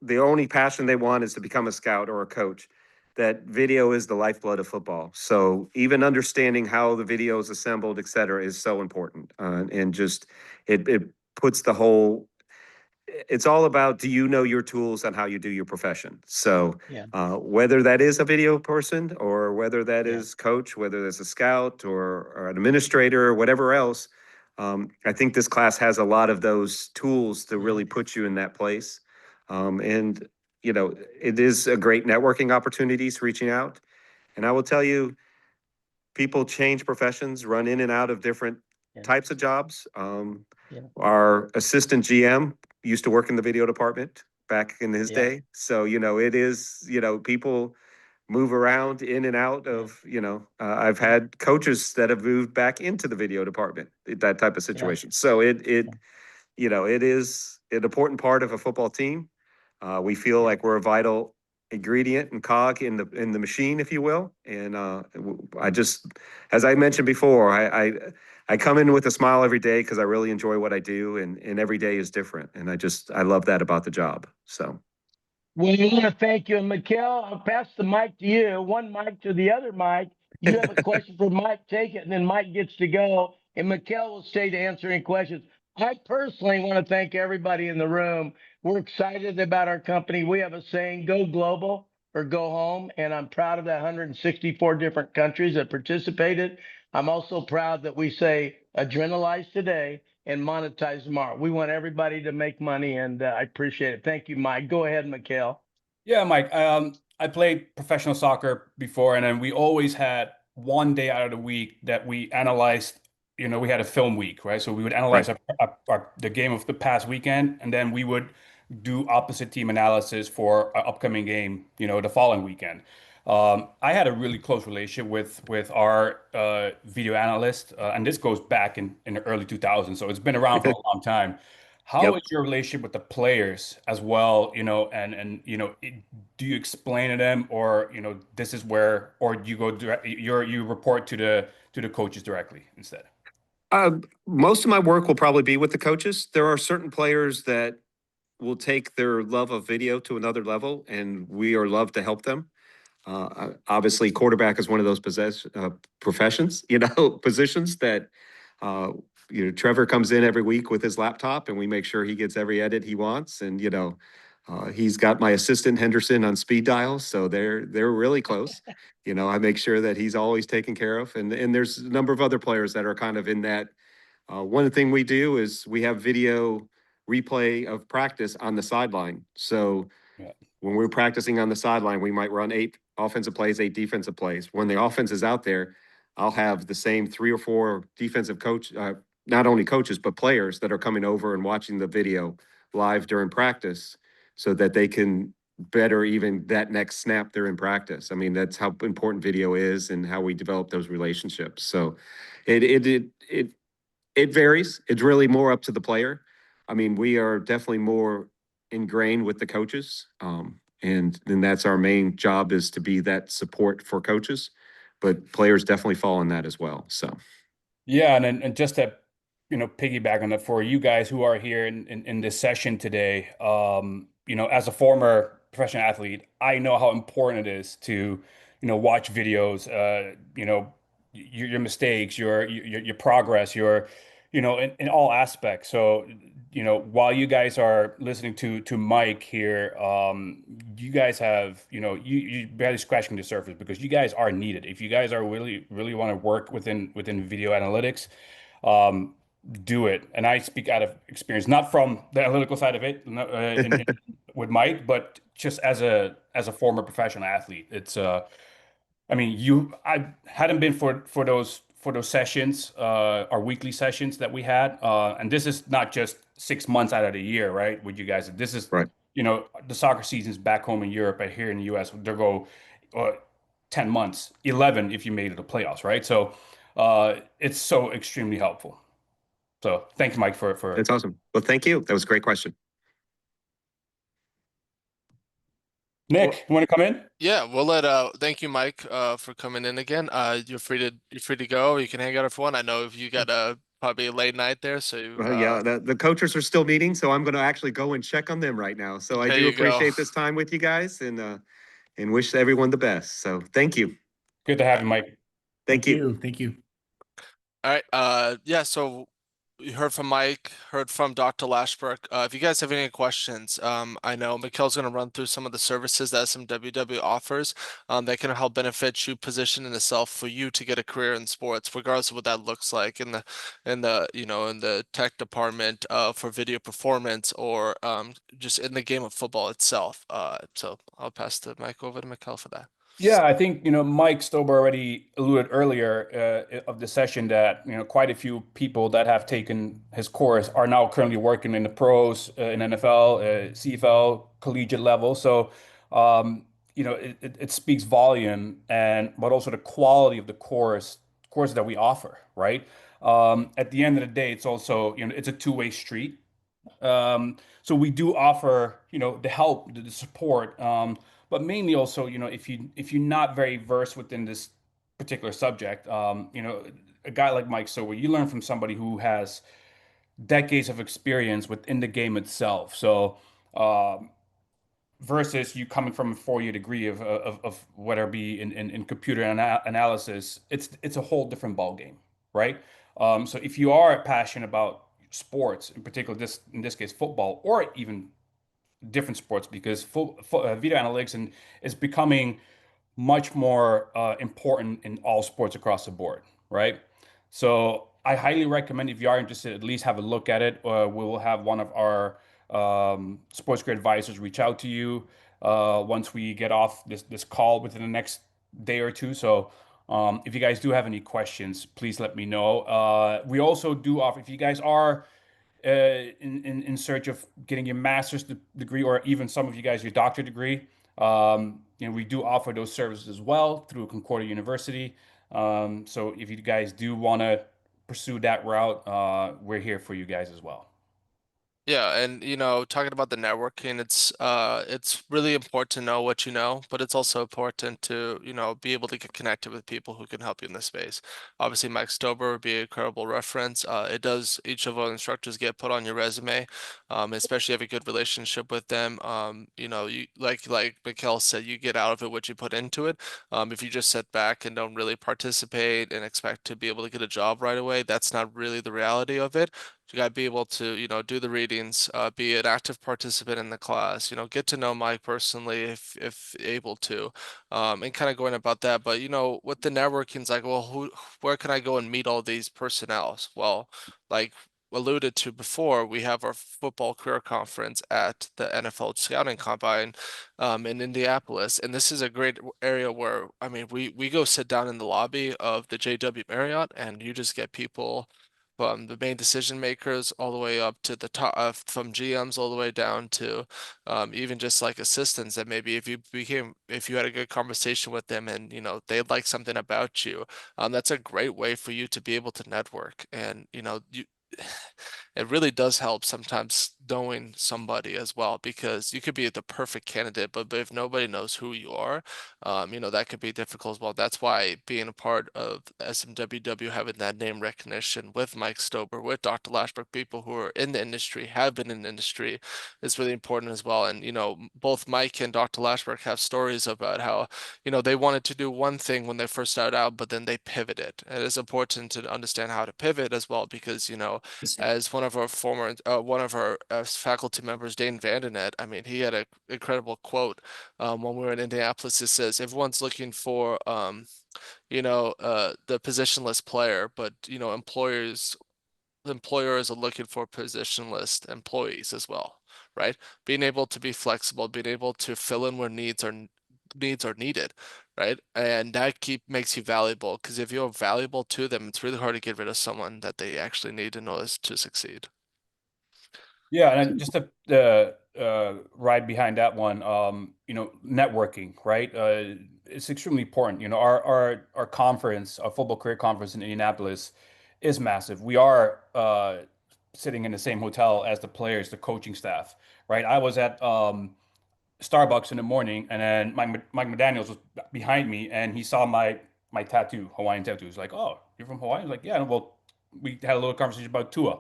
the only passion they want is to become a scout or a coach, that video is the lifeblood of football. So even understanding how the video is assembled, et cetera, is so important. And just it puts the whole. It's all about, do you know your tools and how you do your profession? So whether that is a video person or whether that is coach, whether there's a scout or an administrator or whatever else, I think this class has a lot of those tools to really put you in that place. And, it is a great networking opportunities reaching out. And I will tell you, people change professions, run in and out of different types of jobs. Yeah. Our assistant GM used to work in the video department back in his Yeah. day. So, it is, people move around in and out of, I've had coaches that have moved back into the video department, that type of situation. So it is an important part of a football team. We feel like we're a vital ingredient and cog in the machine, if you will. And I just, as I mentioned before, I come in with a smile every day because I really enjoy what I do, and every day is different. And I love that about the job. So. Well, I want to thank you. And Mikhail, I'll pass the mic to you. One mic to the other mic. You have a question for Mike, take it, and then Mike gets to go. And Mikhail will stay to answer any questions. I personally want to thank everybody in the room. We're excited about our company. We have a saying, go global or go home. And I'm proud of that 164 different countries that participated. I'm also proud that we say adrenalize today and monetize tomorrow. We want everybody to make money, and I appreciate it. Thank you, Mike. Go ahead, Mikhail. Yeah, Mike. I played professional soccer before, and then we always had one day out of the week that we analyzed. We had a film week, right? So we would analyze the game of the past weekend, and then we would do opposite team analysis for our upcoming game, the following weekend. I had a really close relationship with our video analyst, and this goes back in the early 2000s, so it's been around for a long time. How is your relationship with the players as well? Do you explain to them, or this is where, or you go direct, you report to the coaches directly instead? Most of my work will probably be with the coaches. There are certain players that will take their love of video to another level, and we are love to help them. Obviously, quarterback is one of those professions, positions that, Trevor comes in every week with his laptop, and we make sure he gets every edit he wants. And, he's got my assistant Henderson on speed dial, so they're really close. I make sure that he's always taken care of. And there's a number of other players that are kind of in that. One thing we do is we have video replay of practice on the sideline. So when we're practicing on the sideline, we might run 8 offensive plays, 8 defensive plays. When the offense is out there, I'll have the same 3 or 4 defensive coach, not only coaches, but players that are coming over and watching the video live during practice so that they can better even that next snap they're in practice. I mean, that's how important video is and how we develop those relationships. So it varies. It's really more up to the player. I mean, we are definitely more ingrained with the coaches. And then that's our main job, is to be that support for coaches, but players definitely fall in that as well. So. Yeah. And just to, piggyback on that for you guys who are here in this session today, as a former professional athlete, I know how important it is to, watch videos, your mistakes, your progress, in all aspects. So, while you guys are listening to Mike here, you guys have, you barely scratching the surface, because you guys are needed. If you guys are really want to work within video analytics, do it. And I speak out of experience, not from the analytical side of it, with Mike, but just as a former professional athlete. It's I hadn't been for those sessions, our weekly sessions that we had, and this is not just 6 months out of the year, right? With you guys, this is right. The soccer seasons back home in Europe, and here in the US, they go 10 months, 11 if you made it to playoffs, right? So it's so extremely helpful. So thanks, Mike, for That's awesome. Well, thank you. That was a great question. Nick, you want to come in? Yeah, we'll let thank you, Mike, for coming in again. You're free to go. You can hang out if you want. I know if you got probably a late night there, so yeah, the coaches are still meeting, so I'm going to actually go and check on them right now. So I do appreciate this time with you guys, and wish everyone the best. So thank you. Good to have you, Mike. Thank you. Thank you. All right. Yeah. So you heard from Mike, heard from Dr. Lashbrook. If you guys have any questions, I know Mikhail's going to run through some of the services that SMWW offers that can help benefit you, position in itself for you to get a career in sports, regardless of what that looks like in the tech department for video performance, or just in the game of football itself. So I'll pass the mic over to Mikhail for that. Yeah, I think, Mike Stoeber already alluded earlier of the session that, quite a few people that have taken his course are now currently working in the pros, in NFL, CFL, collegiate level. So, it speaks volume, but also the quality of the course that we offer, right? At the end of the day, it's also, it's a two-way street. So we do offer, the help, the support, but mainly also, if you're not very versed within this particular subject, a guy like Mike Stoeber, you learn from somebody who has decades of experience within the game itself. So versus you coming from a 4-year degree of whether it be in computer analysis, it's a whole different ball game, right? So if you are passionate about sports, in particular, in this case football, or even different sports, because video analytics is becoming much more important in all sports across the board, right? So I highly recommend, if you are interested, at least have a look at it. We will have one of our sports career advisors reach out to you once we get off this call within the next day or two. So if you guys do have any questions, please let me know. We also do offer, if you guys are in search of getting your master's degree, or even some of you guys your doctorate degree, we do offer those services as well through Concordia University. So if you guys do want to pursue that route, we're here for you guys as well. Yeah, and talking about the networking, it's really important to know what you know, but it's also important to, be able to get connected with people who can help you in this space. Obviously, Mike Stoeber would be a credible reference. Each of our instructors get put on your resume, especially if you have a good relationship with them. You like Mikkel said, you get out of it what you put into it. If you just sit back and don't really participate and expect to be able to get a job right away, that's not really the reality of it. You got to be able to, do the readings, be an active participant in the class, get to know Mike personally if able to, and kind of going about that. But, with the networking, it's like, well, where can I go and meet all these personnel? Well, like alluded to before, we have our football career conference at the NFL Scouting Combine in Indianapolis. And this is a great area where, I mean, we go sit down in the lobby of the JW Marriott, and you just get people from the main decision makers all the way up to the top, from GMs all the way down to even just like assistants, that maybe if you had a good conversation with them and they like something about you, that's a great way for you to be able to network. And it really does help sometimes knowing somebody as well, because you could be the perfect candidate, but if nobody knows who you are, that could be difficult as well. That's why being a part of SMWW, having that name recognition with Mike Stoeber, with Dr. Lashbrook, people who are in the industry, have been in the industry, is really important as well. And, both Mike and Dr. Lashbrook have stories about how, they wanted to do one thing when they first started out, but then they pivoted. And it is important to understand how to pivot as well, because, as one of our faculty members, Dane Vandenet, I mean, he had an incredible quote when we were in Indianapolis. It says, everyone's looking for, the positionless player, but, employers are looking for positionless employees as well, right? Being able to be flexible, being able to fill in where needs are needed, right? And that makes you valuable, because if you're valuable to them, it's really hard to get rid of someone that they actually need in order to succeed. Yeah, and just to ride behind that one, networking, right? It's extremely important. Our conference, our football career conference in Indianapolis, is massive. We are sitting in the same hotel as the players, the coaching staff, right? I was at Starbucks in the morning, and then Mike McDaniels was behind me, and he saw my tattoo, Hawaiian tattoo. He's like, "Oh, you're from Hawaii?" I was like, "Yeah." Well, we had a little conversation about Tua,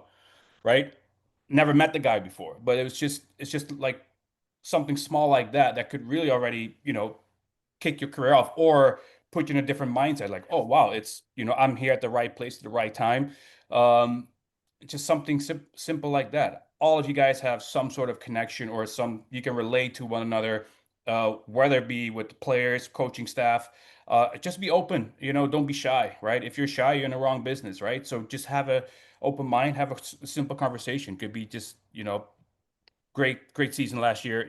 right? Never met the guy before, but it's just like something small like that could really already, kick your career off, or put you in a different mindset. Like, oh wow, I'm here at the right place at the right time. Um, just something simple like that. All of you guys have some sort of connection, or you can relate to one another, whether it be with the players, coaching staff. Just be open, don't be shy, right? If you're shy, you're in the wrong business, right? So just have a open mind, have a simple conversation. Could be just, great season last year,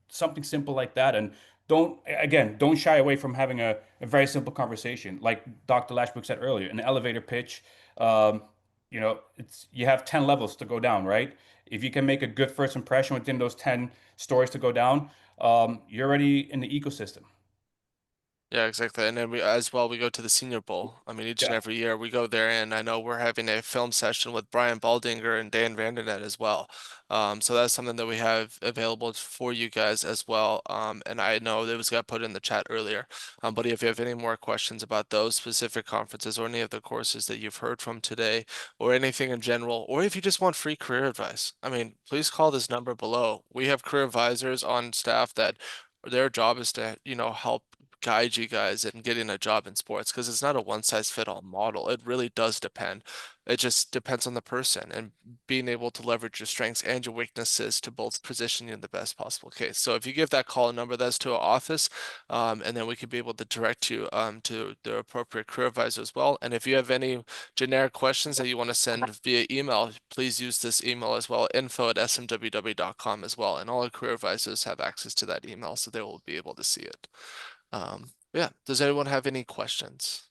something simple like that. And don't shy away from having a very simple conversation. Like Dr. Lashbrook said earlier, an elevator pitch, you have 10 levels to go down, right? If you can make a good first impression within those 10 stories to go down, you're already in the ecosystem. Yeah, exactly. And then we as well, we go to the Senior Bowl. I mean, each and Yeah. every year we go there, and I know we're having a film session with Brian Baldinger and Dan Vandernet as well. So that's something that we have available for you guys as well. And I know that was got put in the chat earlier. But if you have any more questions about those specific conferences or any of the courses that you've heard from today, or anything in general, or if you just want free career advice, I mean, please call this number below. We have career advisors on staff that their job is to, help guide you guys in getting a job in sports, because it's not a one size fit all model. It really does depend. It just depends on the person and being able to leverage your strengths and your weaknesses to both position you in the best possible case. So if you give that call number, that's to our office, and then we could be able to direct you to the appropriate career advisor as well. And if you have any generic questions that you want to send via email, please use this email as well, info@smww.com as well. And all our career advisors have access to that email, so they will be able to see it. Yeah. Does anyone have any questions?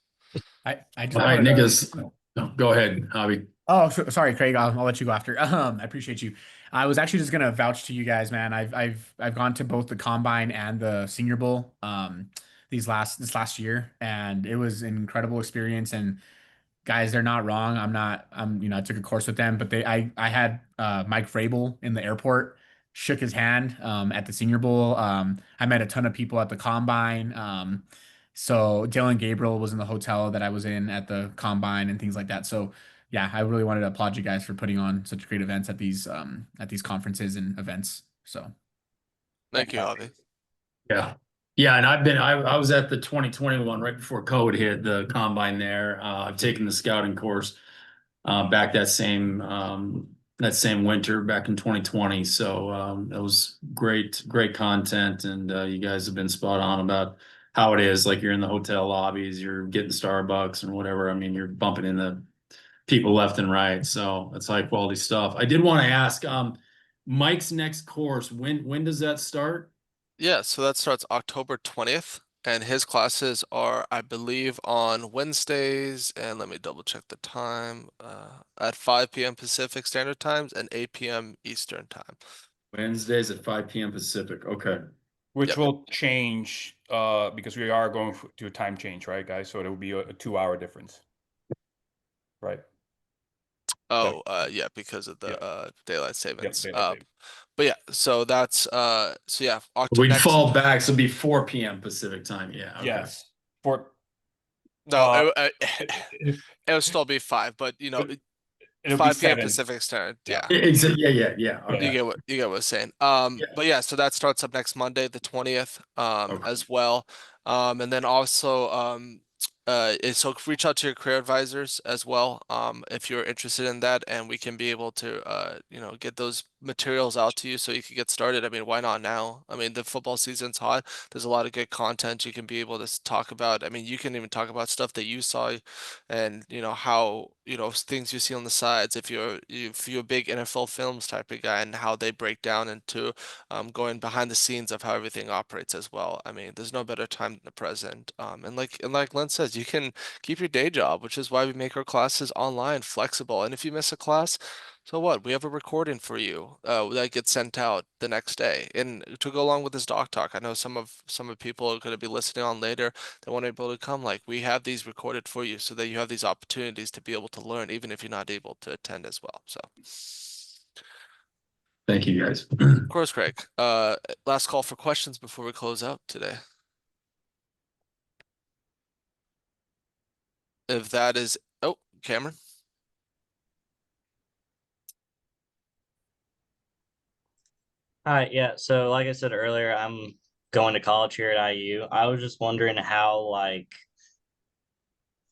I just Hi, wanted to- Nicholas. No, go ahead, Javi. Oh, sorry, Craig. I'll let you go after. I appreciate you. I was actually just gonna vouch to you guys, man. I've gone to both the Combine and the Senior Bowl this last year, and it was an incredible experience. And guys, they're not wrong. I took a course with them, but I had Mike Vrabel in the airport, shook his hand at the Senior Bowl. I met a ton of people at the Combine. So Dylan Gabriel was in the hotel that I was in at the Combine and things like that. So yeah, I really wanted to applaud you guys for putting on such great events at these conferences and events. So Thank you, Javi. Yeah. Yeah, and I was at the 2021 right before COVID hit, the combine there. I've taken the scouting course back that same winter back in 2020. So it was great content, and you guys have been spot on about how it is. Like, you're in the hotel lobbies, you're getting Starbucks and whatever. I mean, you're bumping into people left and right. So it's high quality stuff. I did want to ask, Mike's next course, when does that start? Yeah, so that starts October 20th, and his classes are, I believe, on Wednesdays, and let me double check the time, at 5 p.m. Pacific Standard Times and 8 p.m. Eastern Time. Wednesdays at 5 p.m. Pacific. Okay. Which Yep. will change because we are going to a time change, right, guys? So there will be a 2-hour difference, right? Oh, yeah, because of the Yeah. daylight savings. Yep, daylight saving. But yeah, so that's so yeah, We'd next. fall back, so it'd be 4 p.m. Pacific time. Yeah. Okay. Yes. For No, it, it'll still be 5, but it'll be 5 p.m. 7. Pacific Standard. Yeah. Yeah. Yeah. Okay. You get what I'm saying. Yeah. But yeah, so that starts up next Monday, the 20th, Okay. as well. And then also, so reach out to your career advisors as well, if you're interested in that, and we can be able to, get those materials out to you so you can get started. I mean, why not now? I mean, the football season's hot. There's a lot of good content you can be able to talk about. I mean, you can even talk about stuff that you saw, and how things you see on the sides. If you're a big NFL films type of guy, and how they break down into going behind the scenes of how everything operates as well. I mean, there's no better time than the present. And like Len says, you can keep your day job, which is why we make our classes online, flexible. And if you miss a class, so what? We have a recording for you that gets sent out the next day. And to go along with this doc talk, I know some of people are going to be listening on later. They want to be able to come. Like, we have these recorded for you so that you have these opportunities to be able to learn, even if you're not able to attend as well. So. Thank you, guys. Of course, Craig. Last call for questions before we close out today. If that is, oh, Cameron. Hi, yeah. So like I said earlier, I'm going to college here at IU. I was just wondering how, like,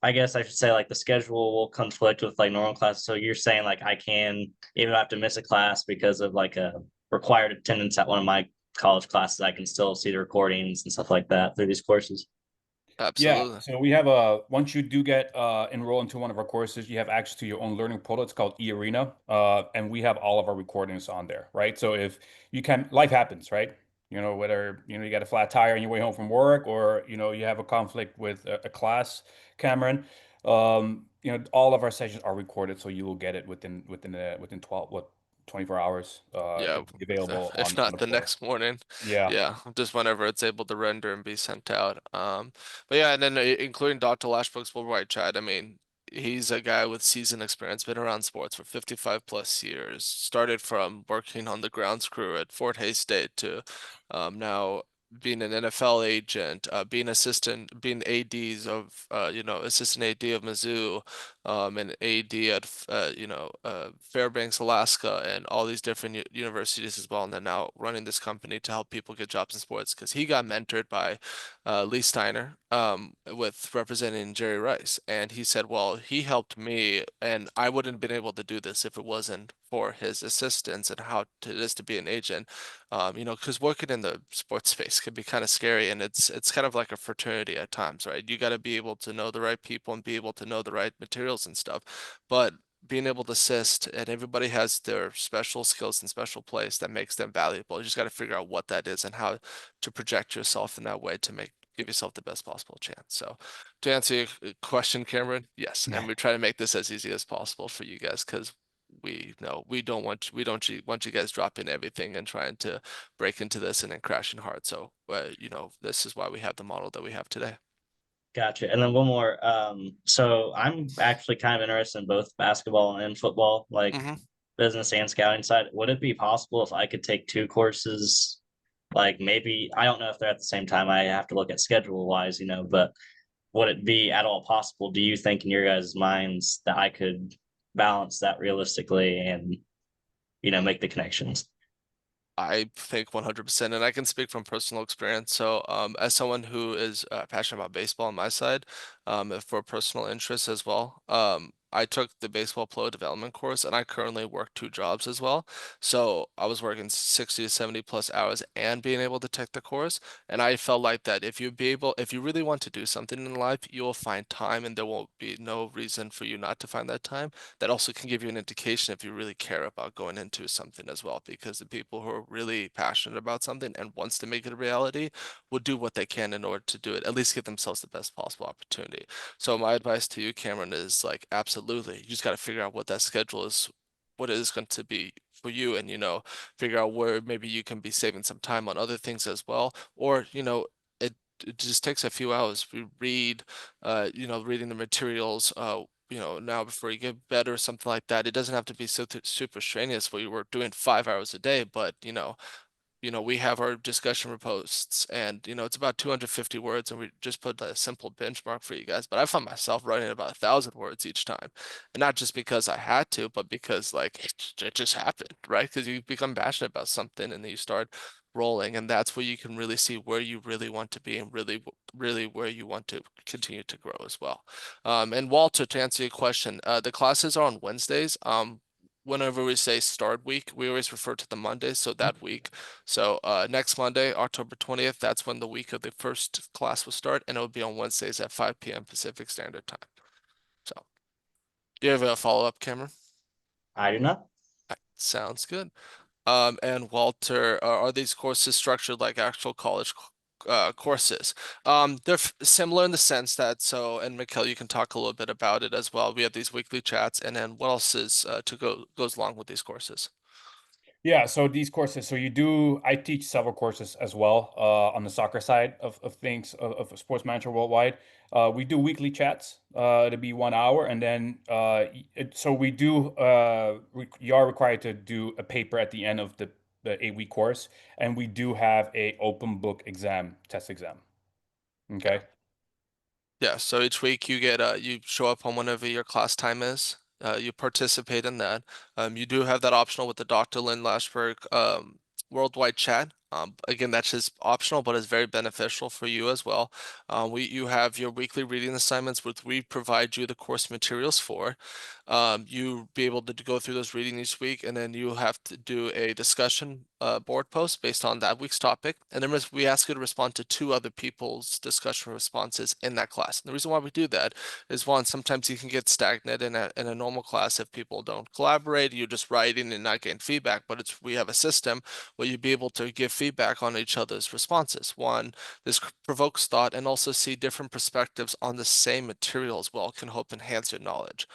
I guess I should say, like, the schedule will conflict with like normal classes. So you're saying like I can, even if I have to miss a class because of like a required attendance at one of my college classes, I can still see the recordings and stuff like that through these courses. Absolutely. Yeah, so we have once you do get enrolled into one of our courses, you have access to your own learning portal. It's called eArena, and we have all of our recordings on there, right? So if you can, life happens, right? whether, you got a flat tire on your way home from work, or, you have a conflict with a class, Cameron. All of our sessions are recorded, so you will get it within 24 hours. Yeah, It'll be available if on not the the forum. next morning. Yeah. Yeah, just whenever it's able to render and be sent out. But yeah, and then including Dr. Lashbrook's worldwide chat. I mean, he's a guy with seasoned experience, been around sports for 55 plus years. Started from working on the grounds crew at Fort Hays State to now being an NFL agent, being being ADs of, assistant AD of Mizzou, and AD at Fairbanks, Alaska, and all these different universities as well. And then now running this company to help people get jobs in sports, because he got mentored by Lee Steiner, with representing Jerry Rice, and he said, "Well, he helped me, and I wouldn't have been able to do this if it wasn't for his assistance and how it is to be an agent." Because working in the sports space can be kind of scary, and it's kind of like a fraternity at times, right? You got to be able to know the right people and be able to know the right materials and stuff. But being able to assist, and everybody has their special skills and special place that makes them valuable. You just got to figure out what that is and how to project yourself in that way to give yourself the best possible chance. So to answer your question, Cameron, yes, and we try to make this as easy as possible for you guys, because we know we don't want want you guys dropping everything and trying to break into this and then crashing hard. So this is why we have the model that we have today. Gotcha. And then one more. So I'm actually kind of interested in both basketball and football, like business and scouting side. Would it be possible if I could take two courses? Like maybe, I don't know if they're at the same time. I have to look at schedule wise, but would it be at all possible, do you think, in your guys' minds, that I could balance that realistically and, make the connections? I think 100%, and I can speak from personal experience. So, as someone who is passionate about baseball on my side, for personal interest as well, I took the baseball pro development course, and I currently work two jobs as well. So I was working 60 to 70 plus hours and being able to take the course. And I felt like that if you really want to do something in life, you will find time, and there won't be no reason for you not to find that time. That also can give you an indication if you really care about going into something as well, because the people who are really passionate about something and wants to make it a reality will do what they can in order to do it, at least give themselves the best possible opportunity. So my advice to you, Cameron, is like, absolutely, you just got to figure out what that schedule is, what it is going to be for you, and figure out where maybe you can be saving some time on other things as well, or it just takes a few hours. We read, reading the materials, now before you get bed or something like that. It doesn't have to be so super strenuous where you were doing 5 hours a day, but we have our discussion posts, and it's about 250 words, and we just put a simple benchmark for you guys. But I found myself writing about 1,000 words each time, and not just because I had to, but because like it just happened, right? Because you become passionate about something, and then you start rolling, and that's where you can really see where you really want to be, and really where you want to continue to grow as well. And Walter, to answer your question, the classes are on Wednesdays. Whenever we say start week, we always refer to the Monday, so that week. So next Monday, October 20th, that's when the week of the first class will start, and it'll be on Wednesdays at 5 p.m. Pacific Standard Time. So, do you have a follow-up, Cameron? I do not. Sounds good. And Walter, are these courses structured like actual college courses? They're similar in the sense that, and Mikkel, you can talk a little bit about it as well. We have these weekly chats, and then what else is goes along with these courses? Yeah, so these courses, I teach several courses as well on the soccer side of things, of Sports Manager Worldwide. We do weekly chats to be 1 hour, and then you are required to do a paper at the end of the 8-week course, and we do have a open book test exam. Okay. Yeah, so each week you show up on whenever your class time is. You participate in that. You do have that optional with the Dr. Lynn Lashberg worldwide chat. Again, that's just optional, but it's very beneficial for you as well. You have your weekly reading assignments, which we provide you the course materials for. You be able to go through those reading each week, and then you have to do a discussion board post based on that week's topic. And then we ask you to respond to 2 other people's discussion responses in that class. And the reason why we do that is, one, sometimes you can get stagnant in a normal class if people don't collaborate. You're just writing and not getting feedback. But we have a system where you'd be able to give feedback on each other's responses. One, this provokes thought, and also see different perspectives on the same material as well can help enhance your knowledge.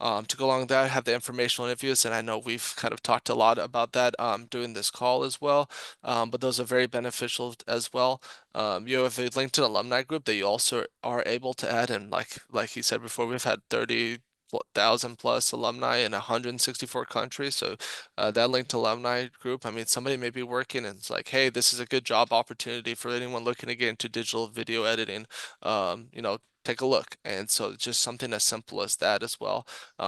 To go along with that, I have the informational interviews, and I know we've kind of talked a lot about that during this call as well. But those are very beneficial as well. You have a LinkedIn alumni group that you also are able to add, and like he said before, we've had 30,000 plus alumni in 164 countries. So that LinkedIn alumni group, I mean, somebody may be working and it's like, hey, this is a good job opportunity for anyone looking to get into digital video editing. Take a look. And so just something as simple as that as well.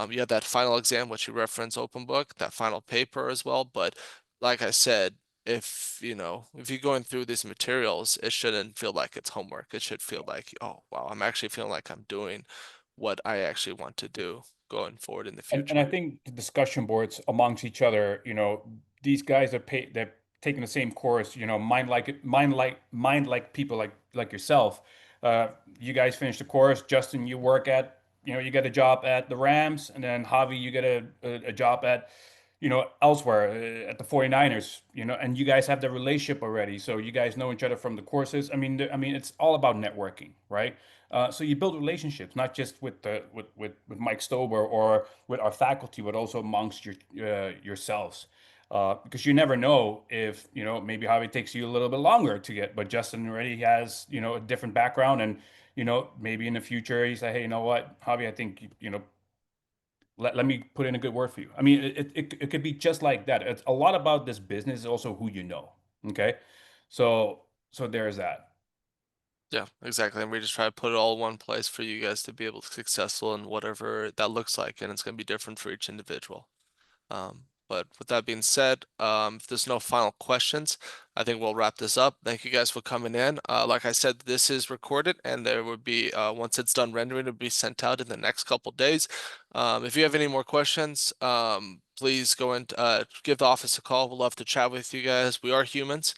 You have that final exam, which you reference open book, that final paper as well. But like I said, if you're going through these materials, it shouldn't feel like it's homework. It should feel like, oh wow, I'm actually feeling like I'm doing what I actually want to do going forward in the future. And I think the discussion boards amongst each other, these guys are they're taking the same course, mind like people like yourself. You guys finish the course. Justin, you work at, you get a job at the Rams, and then Javi, you get a job at, elsewhere at the 49ers, and you guys have the relationship already. So you guys know each other from the courses. I mean, it's all about networking, right? So you build relationships, not just with Mike Stoeber or with our faculty, but also amongst yourselves. Because you never know if, maybe Javi takes you a little bit longer to get, but Justin already has, a different background, and, maybe in the future he's like, hey, you know what, Javi, I think, let me put in a good word for you. I mean, it could be just like that. It's a lot about this business is also who you know. Okay. So there's that. Yeah, exactly. And we just try to put it all in one place for you guys to be able to be successful in whatever that looks like. And it's going to be different for each individual. But with that being said, if there's no final questions, I think we'll wrap this up. Thank you guys for coming in. Like I said, this is recorded, and there will be, once it's done rendering, it'll be sent out in the next couple days. If you have any more questions, please go and give the office a call. We'd love to chat with you guys. We are humans,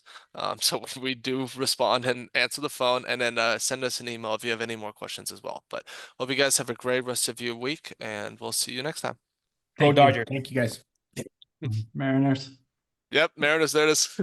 so we do respond and answer the phone, and then send us an email if you have any more questions as well. But hope you guys have a great rest of your week, and we'll see you next time. Go Thank you. Dodgers. Thank you guys. Mariners. Yep, Mariners, there it is.